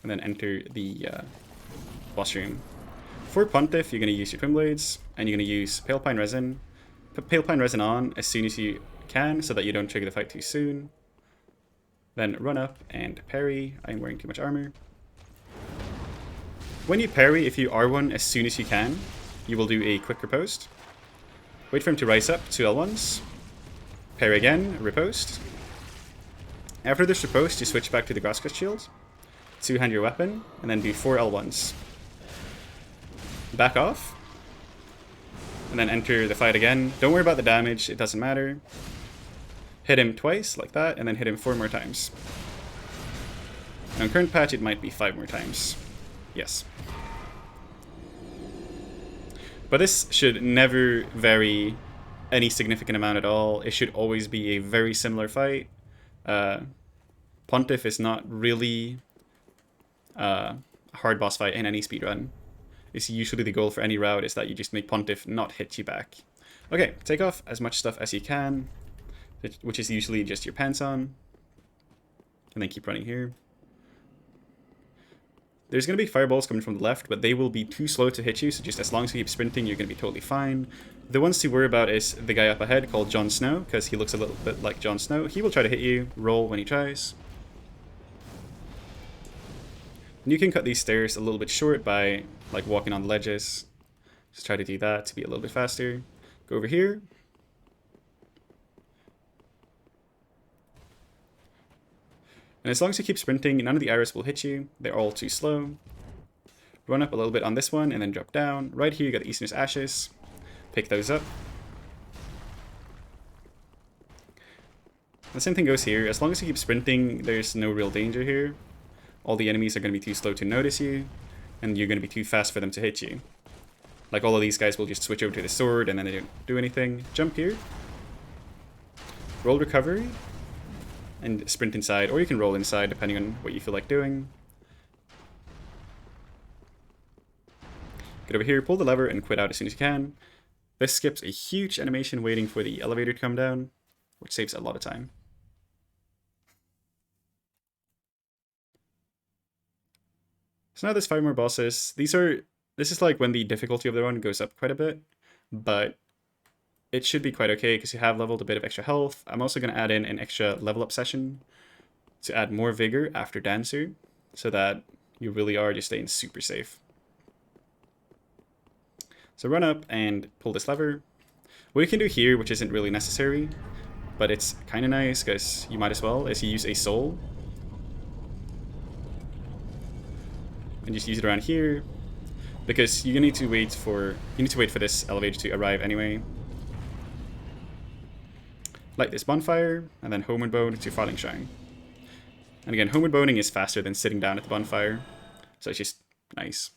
and then enter the boss room. For Pontiff, you're going to use your Twin Blades, and you're going to use Pale Pine Resin. Put Pale Pine Resin on as soon as you can, so that you don't trigger the fight too soon. Then run up and parry. I'm wearing too much armor. When you parry, if you R1 as soon as you can, you will do a quick riposte. Wait for him to rise up, 2 L1s. Parry again, riposte. After this riposte, you switch back to the Grasscrest shield, two-hand your weapon, and then do 4 L1s. Back off, and then enter the fight again. Don't worry about the damage, it doesn't matter. Hit him twice, like that, and then hit him 4 more times. And on current patch, it might be 5 more times. Yes. But this should never vary any significant amount at all. It should always be a very similar fight. Pontiff is not really a hard boss fight in any speedrun. It's usually the goal for any route is that you just make Pontiff not hit you back. Okay, take off as much stuff as you can, which is usually just your pants on, and then keep running here. There's going to be fireballs coming from the left, but they will be too slow to hit you, so just as long as you keep sprinting, you're going to be totally fine. The ones to worry about is the guy up ahead called Jon Snow, because he looks a little bit like Jon Snow. He will try to hit you, roll when he tries. And you can cut these stairs a little bit short by like walking on the ledges. Just try to do that to be a little bit faster. Go over here. And as long as you keep sprinting, none of the arrows will hit you. They're all too slow. Run up a little bit on this one and then drop down. Right here you got the Eastern's Ashes. Pick those up. The same thing goes here. As long as you keep sprinting, there's no real danger here. All the enemies are going to be too slow to notice you, and you're going to be too fast for them to hit you. Like all of these guys will just switch over to the sword and then they don't do anything. Jump here. Roll recovery. And sprint inside, or you can roll inside depending on what you feel like doing. Get over here, pull the lever, and quit out as soon as you can. This skips a huge animation waiting for the elevator to come down, which saves a lot of time. So now there's 5 more bosses. This is like when the difficulty of the run goes up quite a bit, but it should be quite okay because you have leveled a bit of extra health. I'm also going to add in an extra level up session to add more vigor after Dancer, so that you really are just staying super safe. So run up and pull this lever. What you can do here, which isn't really necessary, but it's kind of nice because you might as well, is you use a soul. And just use it around here, because you need to wait for this elevator to arrive anyway. Light this bonfire, and then homeward bone to Firelink Shrine. And again, homeward boning is faster than sitting down at the bonfire, so it's just nice.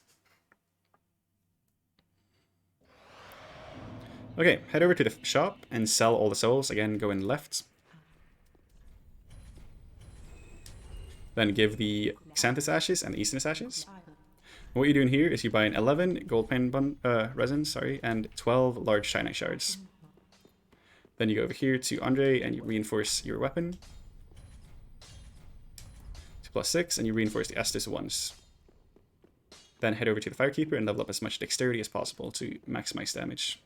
Okay, head over to the shop and sell all the souls. Again, go in left. Then give the Xanthus Ashes and the Eastern's Ashes. What you're doing here is you buy an 11 gold pen resins, and 12 large Shiny Shards. Then you go over here to Andre and you reinforce your weapon. To +6, and you reinforce the Estus once. Then head over to the Firekeeper and level up as much dexterity as possible to maximize damage.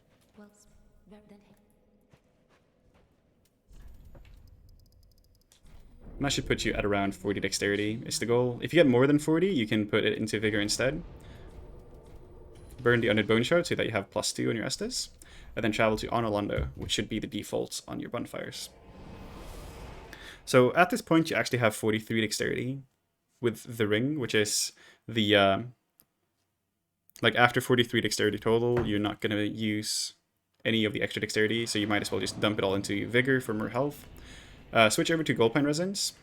And that should put you at around 40 dexterity is the goal. If you get more than 40, you can put it into Vigor instead. Burn the Undead Bone Shard so that you have +2 on your Estus. And then travel to Anor Londo, which should be the default on your bonfires. So at this point, you actually have 43 dexterity with the ring, which is the like after 43 dexterity total, you're not gonna use any of the extra dexterity, so you might as well just dump it all into Vigor for more health. Switch over to Gold Pine Resins,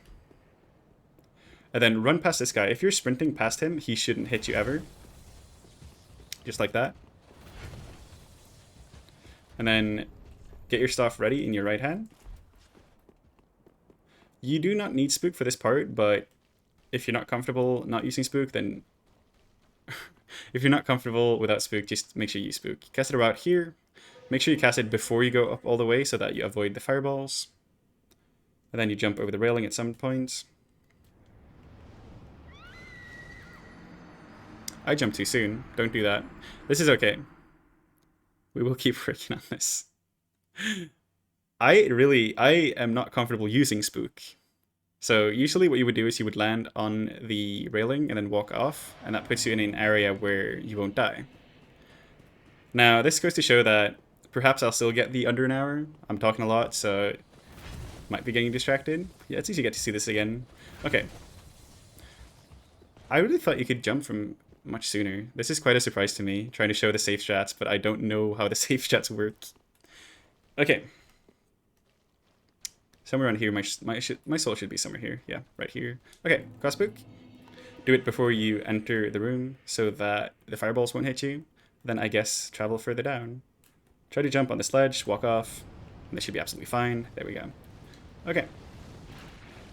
and then run past this guy. If you're sprinting past him, he shouldn't hit you ever. Just like that. And then get your stuff ready in your right hand. You do not need Spook for this part, but if you're not comfortable not using Spook, then if you're not comfortable without Spook, just make sure you use Spook. Cast it about here. Make sure you cast it before you go up all the way so that you avoid the fireballs. And then you jump over the railing at some point. I jumped too soon. Don't do that. This is okay. We will keep working on this. I am not comfortable using Spook. So usually what you would do is you would land on the railing and then walk off, and that puts you in an area where you won't die. Now, this goes to show that perhaps I'll still get the under an hour. I'm talking a lot, so might be getting distracted. Yeah, it's easy to get to see this again. Okay. I really thought you could jump from much sooner. This is quite a surprise to me, trying to show the safe strats, but I don't know how the safe strats work. Okay. Somewhere around here, my soul should be somewhere here. Yeah, right here. Okay, Crossbook. Do it before you enter the room so that the fireballs won't hit you. Then I guess travel further down. Try to jump on the sledge, walk off, and this should be absolutely fine. There we go. Okay.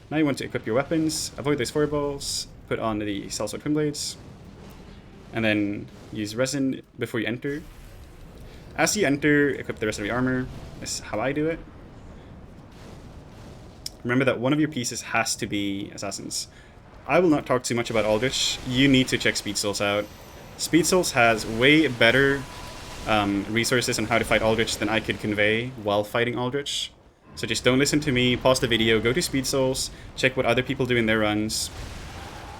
Now you want to equip your weapons, avoid those fireballs, put on the Sellsword Twin Blades, and then use resin before you enter. As you enter, equip the rest of your armor. This is how I do it. Remember that one of your pieces has to be Assassins. I will not talk too much about Aldrich. You need to check Speed Souls out. Speed Souls has way better resources on how to fight Aldrich than I could convey while fighting Aldrich. So just don't listen to me, pause the video, go to Speed Souls, check what other people do in their runs.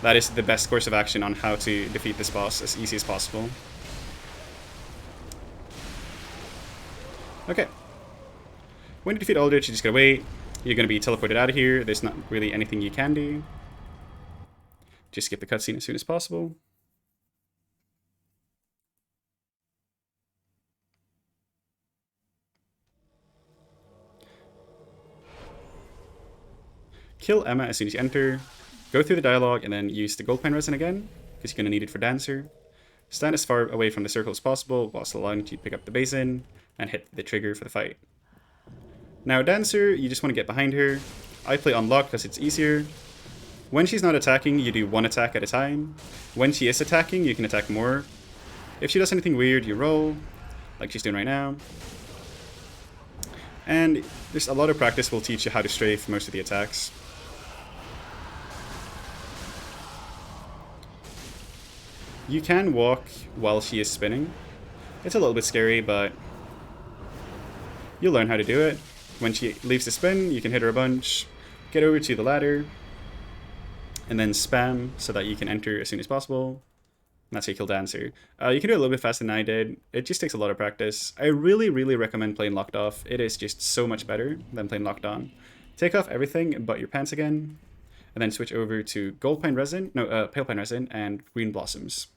That is the best course of action on how to defeat this boss as easy as possible. Okay. When you defeat Aldrich, you just gotta wait. You're gonna be teleported out of here. There's not really anything you can do. Just skip the cutscene as soon as possible. kill Emma as soon as you enter, go through the dialogue, and then use the gold pine resin again, because you're going to need it for Dancer. Stand as far away from the circle as possible, whilst allowing you to pick up the basin, and hit the trigger for the fight. Now Dancer, you just want to get behind her. I play Unlock because it's easier. When she's not attacking, you do one attack at a time. When she is attacking, you can attack more. If she does anything weird, you roll, like she's doing right now. And there's a lot of practice will teach you how to strafe most of the attacks. You can walk while she is spinning. It's a little bit scary, but you'll learn how to do it. When she leaves the spin, you can hit her a bunch, get over to the ladder, and then spam so that you can enter as soon as possible. And that's how you kill Dancer. You can do it a little bit faster than I did. It just takes a lot of practice. I really, really recommend playing Locked Off. It is just so much better than playing Locked On. Take off everything but your pants again, and then switch over to Pale Pine Resin and Green Blossoms.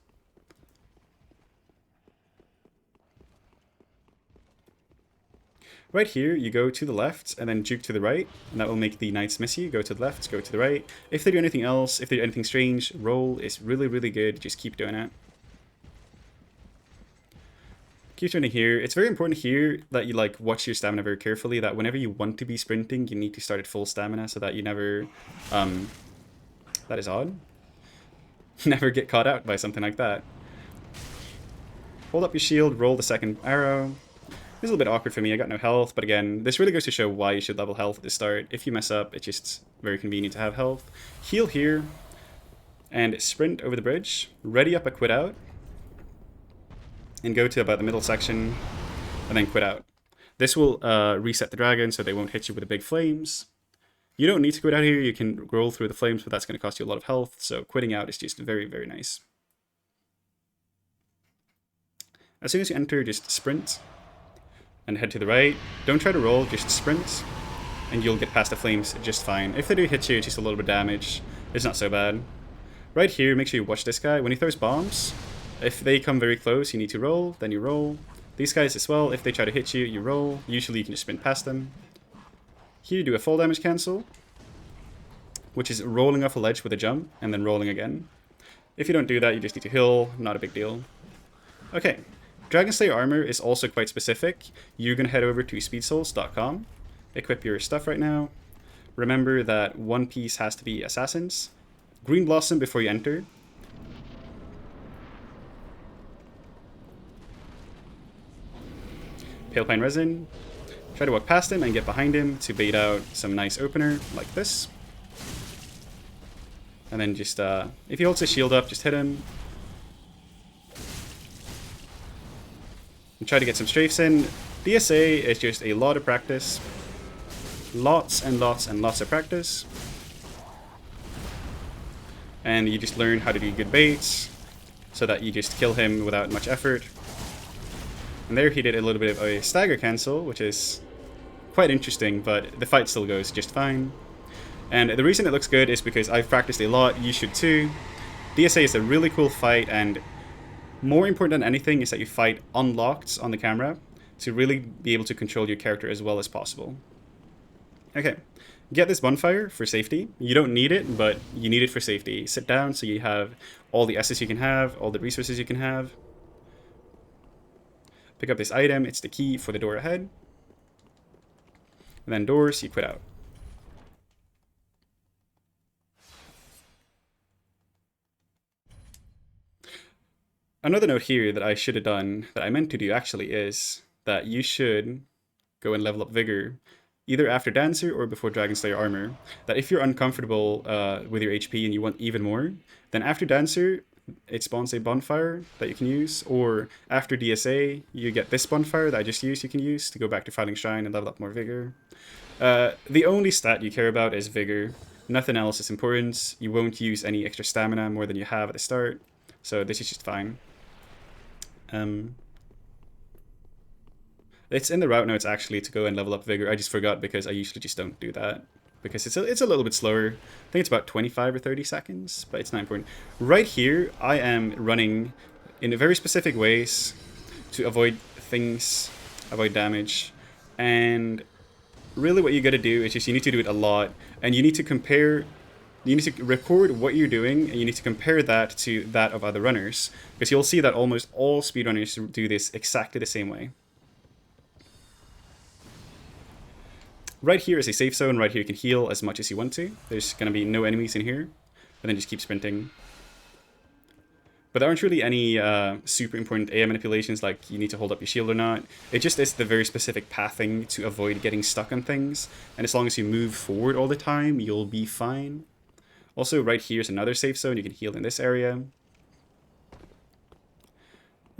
Right here, you go to the left and then juke to the right, and that will make the knights miss you. Go to the left, go to the right. If they do anything else, if they do anything strange, roll is really, really good. Just keep doing it. Keep turning here. It's very important here that you like watch your stamina very carefully, that whenever you want to be sprinting, you need to start at full stamina so that you never, that is odd, never get caught out by something like that. Hold up your shield, roll the second arrow. This is a little bit awkward for me, I got no health, but again, this really goes to show why you should level health at the start. If you mess up, it's just very convenient to have health. Heal here, and sprint over the bridge. Ready up a quit out, and go to about the middle section, and then quit out. This will reset the dragon so they won't hit you with the big flames. You don't need to quit out here, you can roll through the flames, but that's going to cost you a lot of health, so quitting out is just very, very nice. As soon as you enter, just sprint. And head to the right. Don't try to roll, just sprint, and you'll get past the flames just fine. If they do hit you, it's just a little bit of damage. It's not so bad. Right here, make sure you watch this guy. When he throws bombs, if they come very close, you need to roll, then you roll. These guys as well, if they try to hit you, you roll. Usually you can just sprint past them. Here you do a fall damage cancel, which is rolling off a ledge with a jump, and then rolling again. If you don't do that, you just need to heal, not a big deal. Okay. Dragon Slayer armor is also quite specific. You're going to head over to speedsouls.com, equip your stuff right now. Remember that one piece has to be assassins. Green Blossom before you enter. Pale Pine Resin. Try to walk past him and get behind him to bait out some nice opener like this. And then just, if he holds his shield up, just hit him. And try to get some strafes in. DSA is just a lot of practice. Lots and lots and lots of practice. And you just learn how to do good baits so that you just kill him without much effort. And there he did a little bit of a stagger cancel, which is quite interesting, but the fight still goes just fine. And the reason it looks good is because I've practiced a lot, you should too. DSA is a really cool fight, and more important than anything is that you fight unlocked on the camera to really be able to control your character as well as possible. Okay, get this bonfire for safety. You don't need it, but you need it for safety. Sit down so you have all the S's you can have, all the resources you can have. Pick up this item, it's the key for the door ahead. And then doors, you quit out. Another note here that I should have done, that I meant to do actually, is that you should go and level up Vigor, either after Dancer or before Dragon Slayer armor. That if you're uncomfortable with your HP and you want even more, then after Dancer, it spawns a bonfire that you can use, or after DSA, you get this bonfire that I just used you can use to go back to Filing Shrine and level up more Vigor. The only stat you care about is Vigor. Nothing else is important. You won't use any extra stamina more than you have at the start, so this is just fine. It's in the route notes actually to go and level up Vigor. I just forgot because I usually just don't do that because it's a little bit slower. I think it's about 25 or 30 seconds, but it's not important. Right here, I am running in very specific ways to avoid things, avoid damage, and really what you gotta do is just you need to do it a lot. And you need to compare, you need to record what you're doing, and you need to compare that to that of other runners, because you'll see that almost all speedrunners do this exactly the same way. Right here is a safe zone. Right here you can heal as much as you want to. There's going to be no enemies in here, and then just keep sprinting. But there aren't really any super important AI manipulations, like you need to hold up your shield or not. It just is the very specific pathing to avoid getting stuck on things. And as long as you move forward all the time, you'll be fine. Also, right here is another safe zone. You can heal in this area.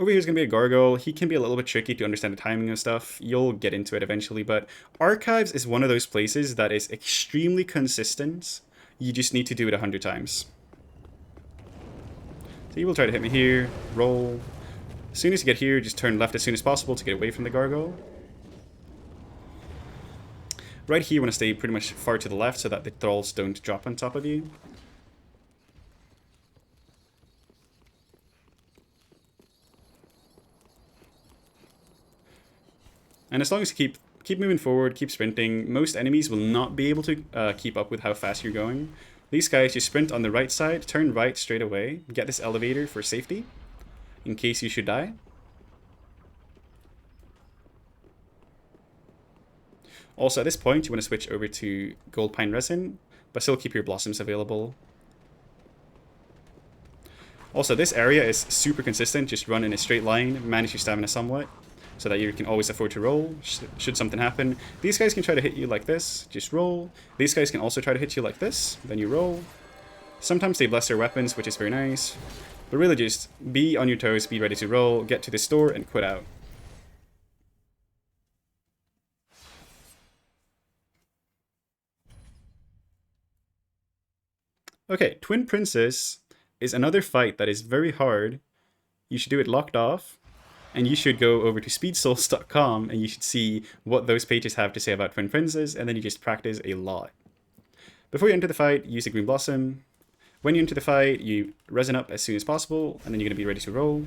Over here is going to be a gargoyle. He can be a little bit tricky to understand the timing of stuff. You'll get into it eventually, but Archives is one of those places that is extremely consistent. You just need to do it 100 times. So he will try to hit me here, roll. As soon as you get here, just turn left as soon as possible to get away from the gargoyle. Right here you want to stay pretty much far to the left so that the thralls don't drop on top of you. And as long as you keep moving forward, keep sprinting, most enemies will not be able to keep up with how fast you're going. These guys, you sprint on the right side, turn right straight away, get this elevator for safety, in case you should die. Also, at this point, you want to switch over to Gold Pine Resin, but still keep your blossoms available. Also, this area is super consistent, just run in a straight line, manage your stamina somewhat, so that you can always afford to roll, should something happen. These guys can try to hit you like this, just roll. These guys can also try to hit you like this, then you roll. Sometimes they bless their weapons, which is very nice. But really just be on your toes, be ready to roll, get to the store, and quit out. Okay, Twin Princess is another fight that is very hard. You should do it locked off. And you should go over to speedsouls.com and you should see what those pages have to say about Twin Princes, and then you just practice a lot. Before you enter the fight, use a Green Blossom. When you enter the fight, you resin up as soon as possible, and then you're going to be ready to roll.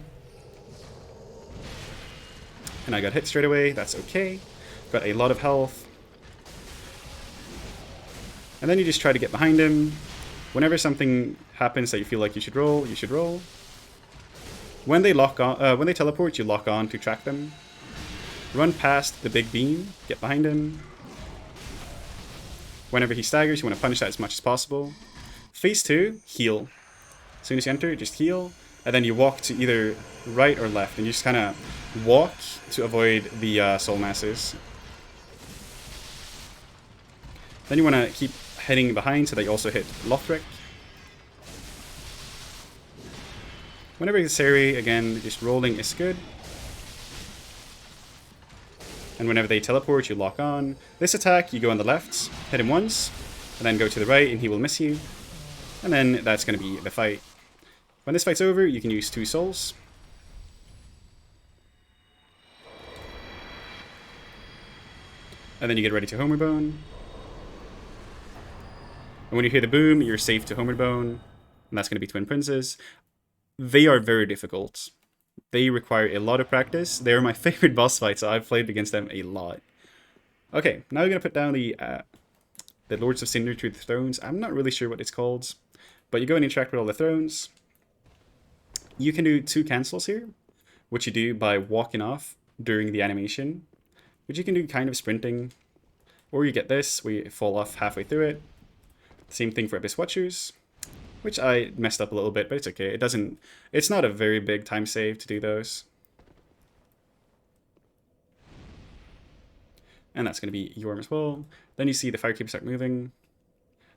And I got hit straight away, that's okay. Got a lot of health. And then you just try to get behind him. Whenever something happens that you feel like you should roll, you should roll. When they lock on, when they teleport, you lock on to track them. Run past the big beam, get behind him. Whenever he staggers, you want to punish that as much as possible. Phase 2, heal. As soon as you enter, just heal, and then you walk to either right or left, and you just kind of walk to avoid the soul masses. Then you want to keep heading behind so that you also hit Lothric. Whenever necessary, again, just rolling is good. And whenever they teleport, you lock on. This attack, you go on the left, hit him once, and then go to the right, and he will miss you. And then that's going to be the fight. When this fight's over, you can use 2 souls. And then you get ready to Homeward Bone. And when you hear the boom, you're safe to Homeward Bone. And that's going to be Twin Princes. They are very difficult. They require a lot of practice. They are my favorite boss fights, so I've played against them a lot. Okay, now we're going to put down the Lords of Cinder to the thrones. I'm not really sure what it's called, but you go and interact with all the thrones. You can do 2 cancels here, which you do by walking off during the animation, which you can do kind of sprinting. Or you get this, where you fall off halfway through it. Same thing for Abyss Watchers, which I messed up a little bit, but it's okay. It's not a very big time save to do those. And that's going to be Yorm as well. Then you see the Firekeeper start moving.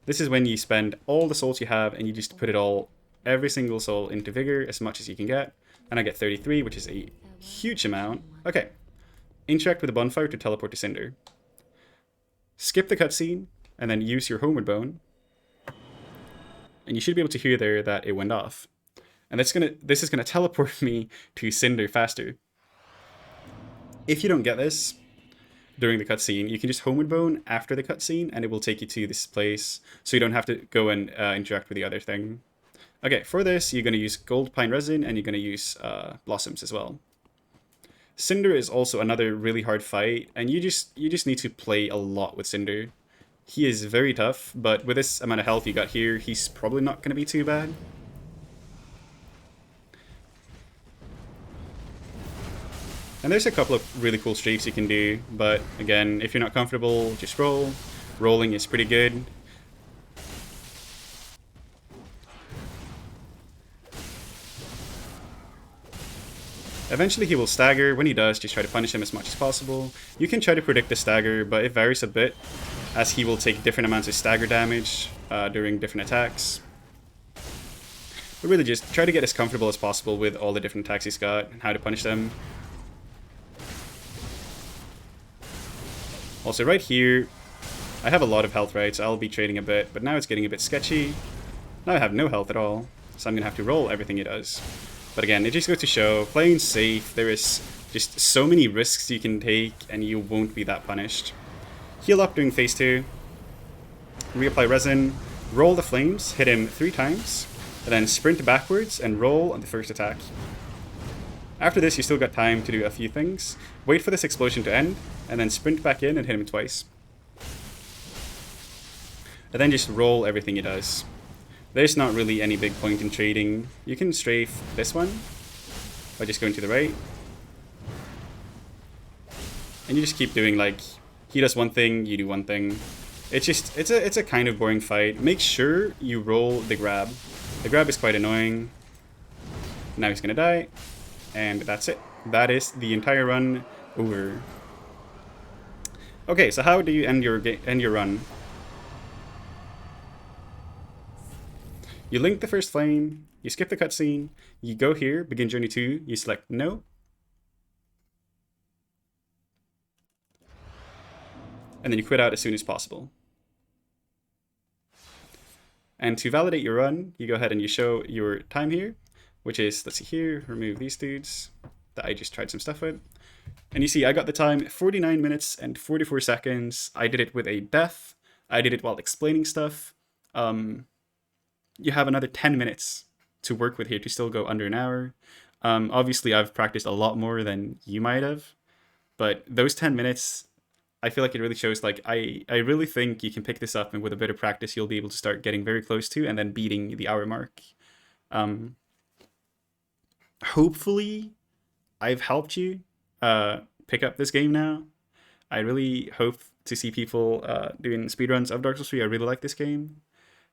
This is when you spend all the souls you have and you just put it all, every single soul, into Vigor as much as you can get. And I get 33, which is a huge amount. Okay. Interact with the bonfire to teleport to Cinder. Skip the cutscene and then use your Homeward Bone. And you should be able to hear there that it went off. And this is gonna teleport me to Cinder faster. If you don't get this during the cutscene, you can just Homeward Bone after the cutscene, and it will take you to this place, so you don't have to go and interact with the other thing. Okay, for this, you're gonna use Gold Pine Resin, and you're gonna use Blossoms as well. Cinder is also another really hard fight, and you just need to play a lot with Cinder. He is very tough, but with this amount of health you got here, he's probably not going to be too bad. And there's a couple of really cool strafes you can do, but again, if you're not comfortable, just roll. Rolling is pretty good. Eventually he will stagger. When he does, just try to punish him as much as possible. You can try to predict the stagger, but it varies a bit, as he will take different amounts of stagger damage during different attacks. But really just try to get as comfortable as possible with all the different attacks he's got and how to punish them. Also right here, I have a lot of health, right, so I'll be trading a bit, but now it's getting a bit sketchy. Now I have no health at all, so I'm going to have to roll everything he does. But again, it just goes to show, playing safe, there is just so many risks you can take and you won't be that punished. Heal up during phase 2, reapply resin, roll the flames, hit him 3 times, and then sprint backwards and roll on the first attack. After this, you still got time to do a few things. Wait for this explosion to end, and then sprint back in and hit him twice. And then just roll everything he does. There's not really any big point in trading. You can strafe this one by just going to the right. And you just keep doing, like, he does one thing, you do one thing. It's a kind of boring fight. Make sure you roll the grab. The grab is quite annoying. Now he's gonna die. And that's it. That is the entire run over. Okay, so how do you end your run? You link the first flame, you skip the cutscene, you go here, begin journey 2, you select no. And then you quit out as soon as possible. And to validate your run, you go ahead and you show your time here, which is, let's see here, remove these dudes that I just tried some stuff with. And you see, I got the time 49 minutes and 44 seconds. I did it with a death. I did it while explaining stuff. You have another 10 minutes to work with here to still go under an hour. Obviously, I've practiced a lot more than you might have, but those 10 minutes, I feel like it really shows, like, I really think you can pick this up, and with a bit of practice, you'll be able to start getting very close to and then beating the hour mark. Hopefully, I've helped you pick up this game now. I really hope to see people doing speedruns of Dark Souls 3. I really like this game.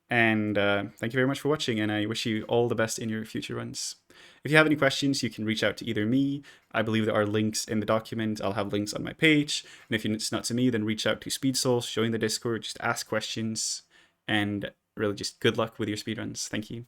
And thank you very much for watching, and I wish you all the best in your future runs. If you have any questions, you can reach out to either me. I believe there are links in the document. I'll have links on my page. And if it's not to me, then reach out to SpeedSouls, join the Discord, just ask questions, and really just good luck with your speedruns. Thank you.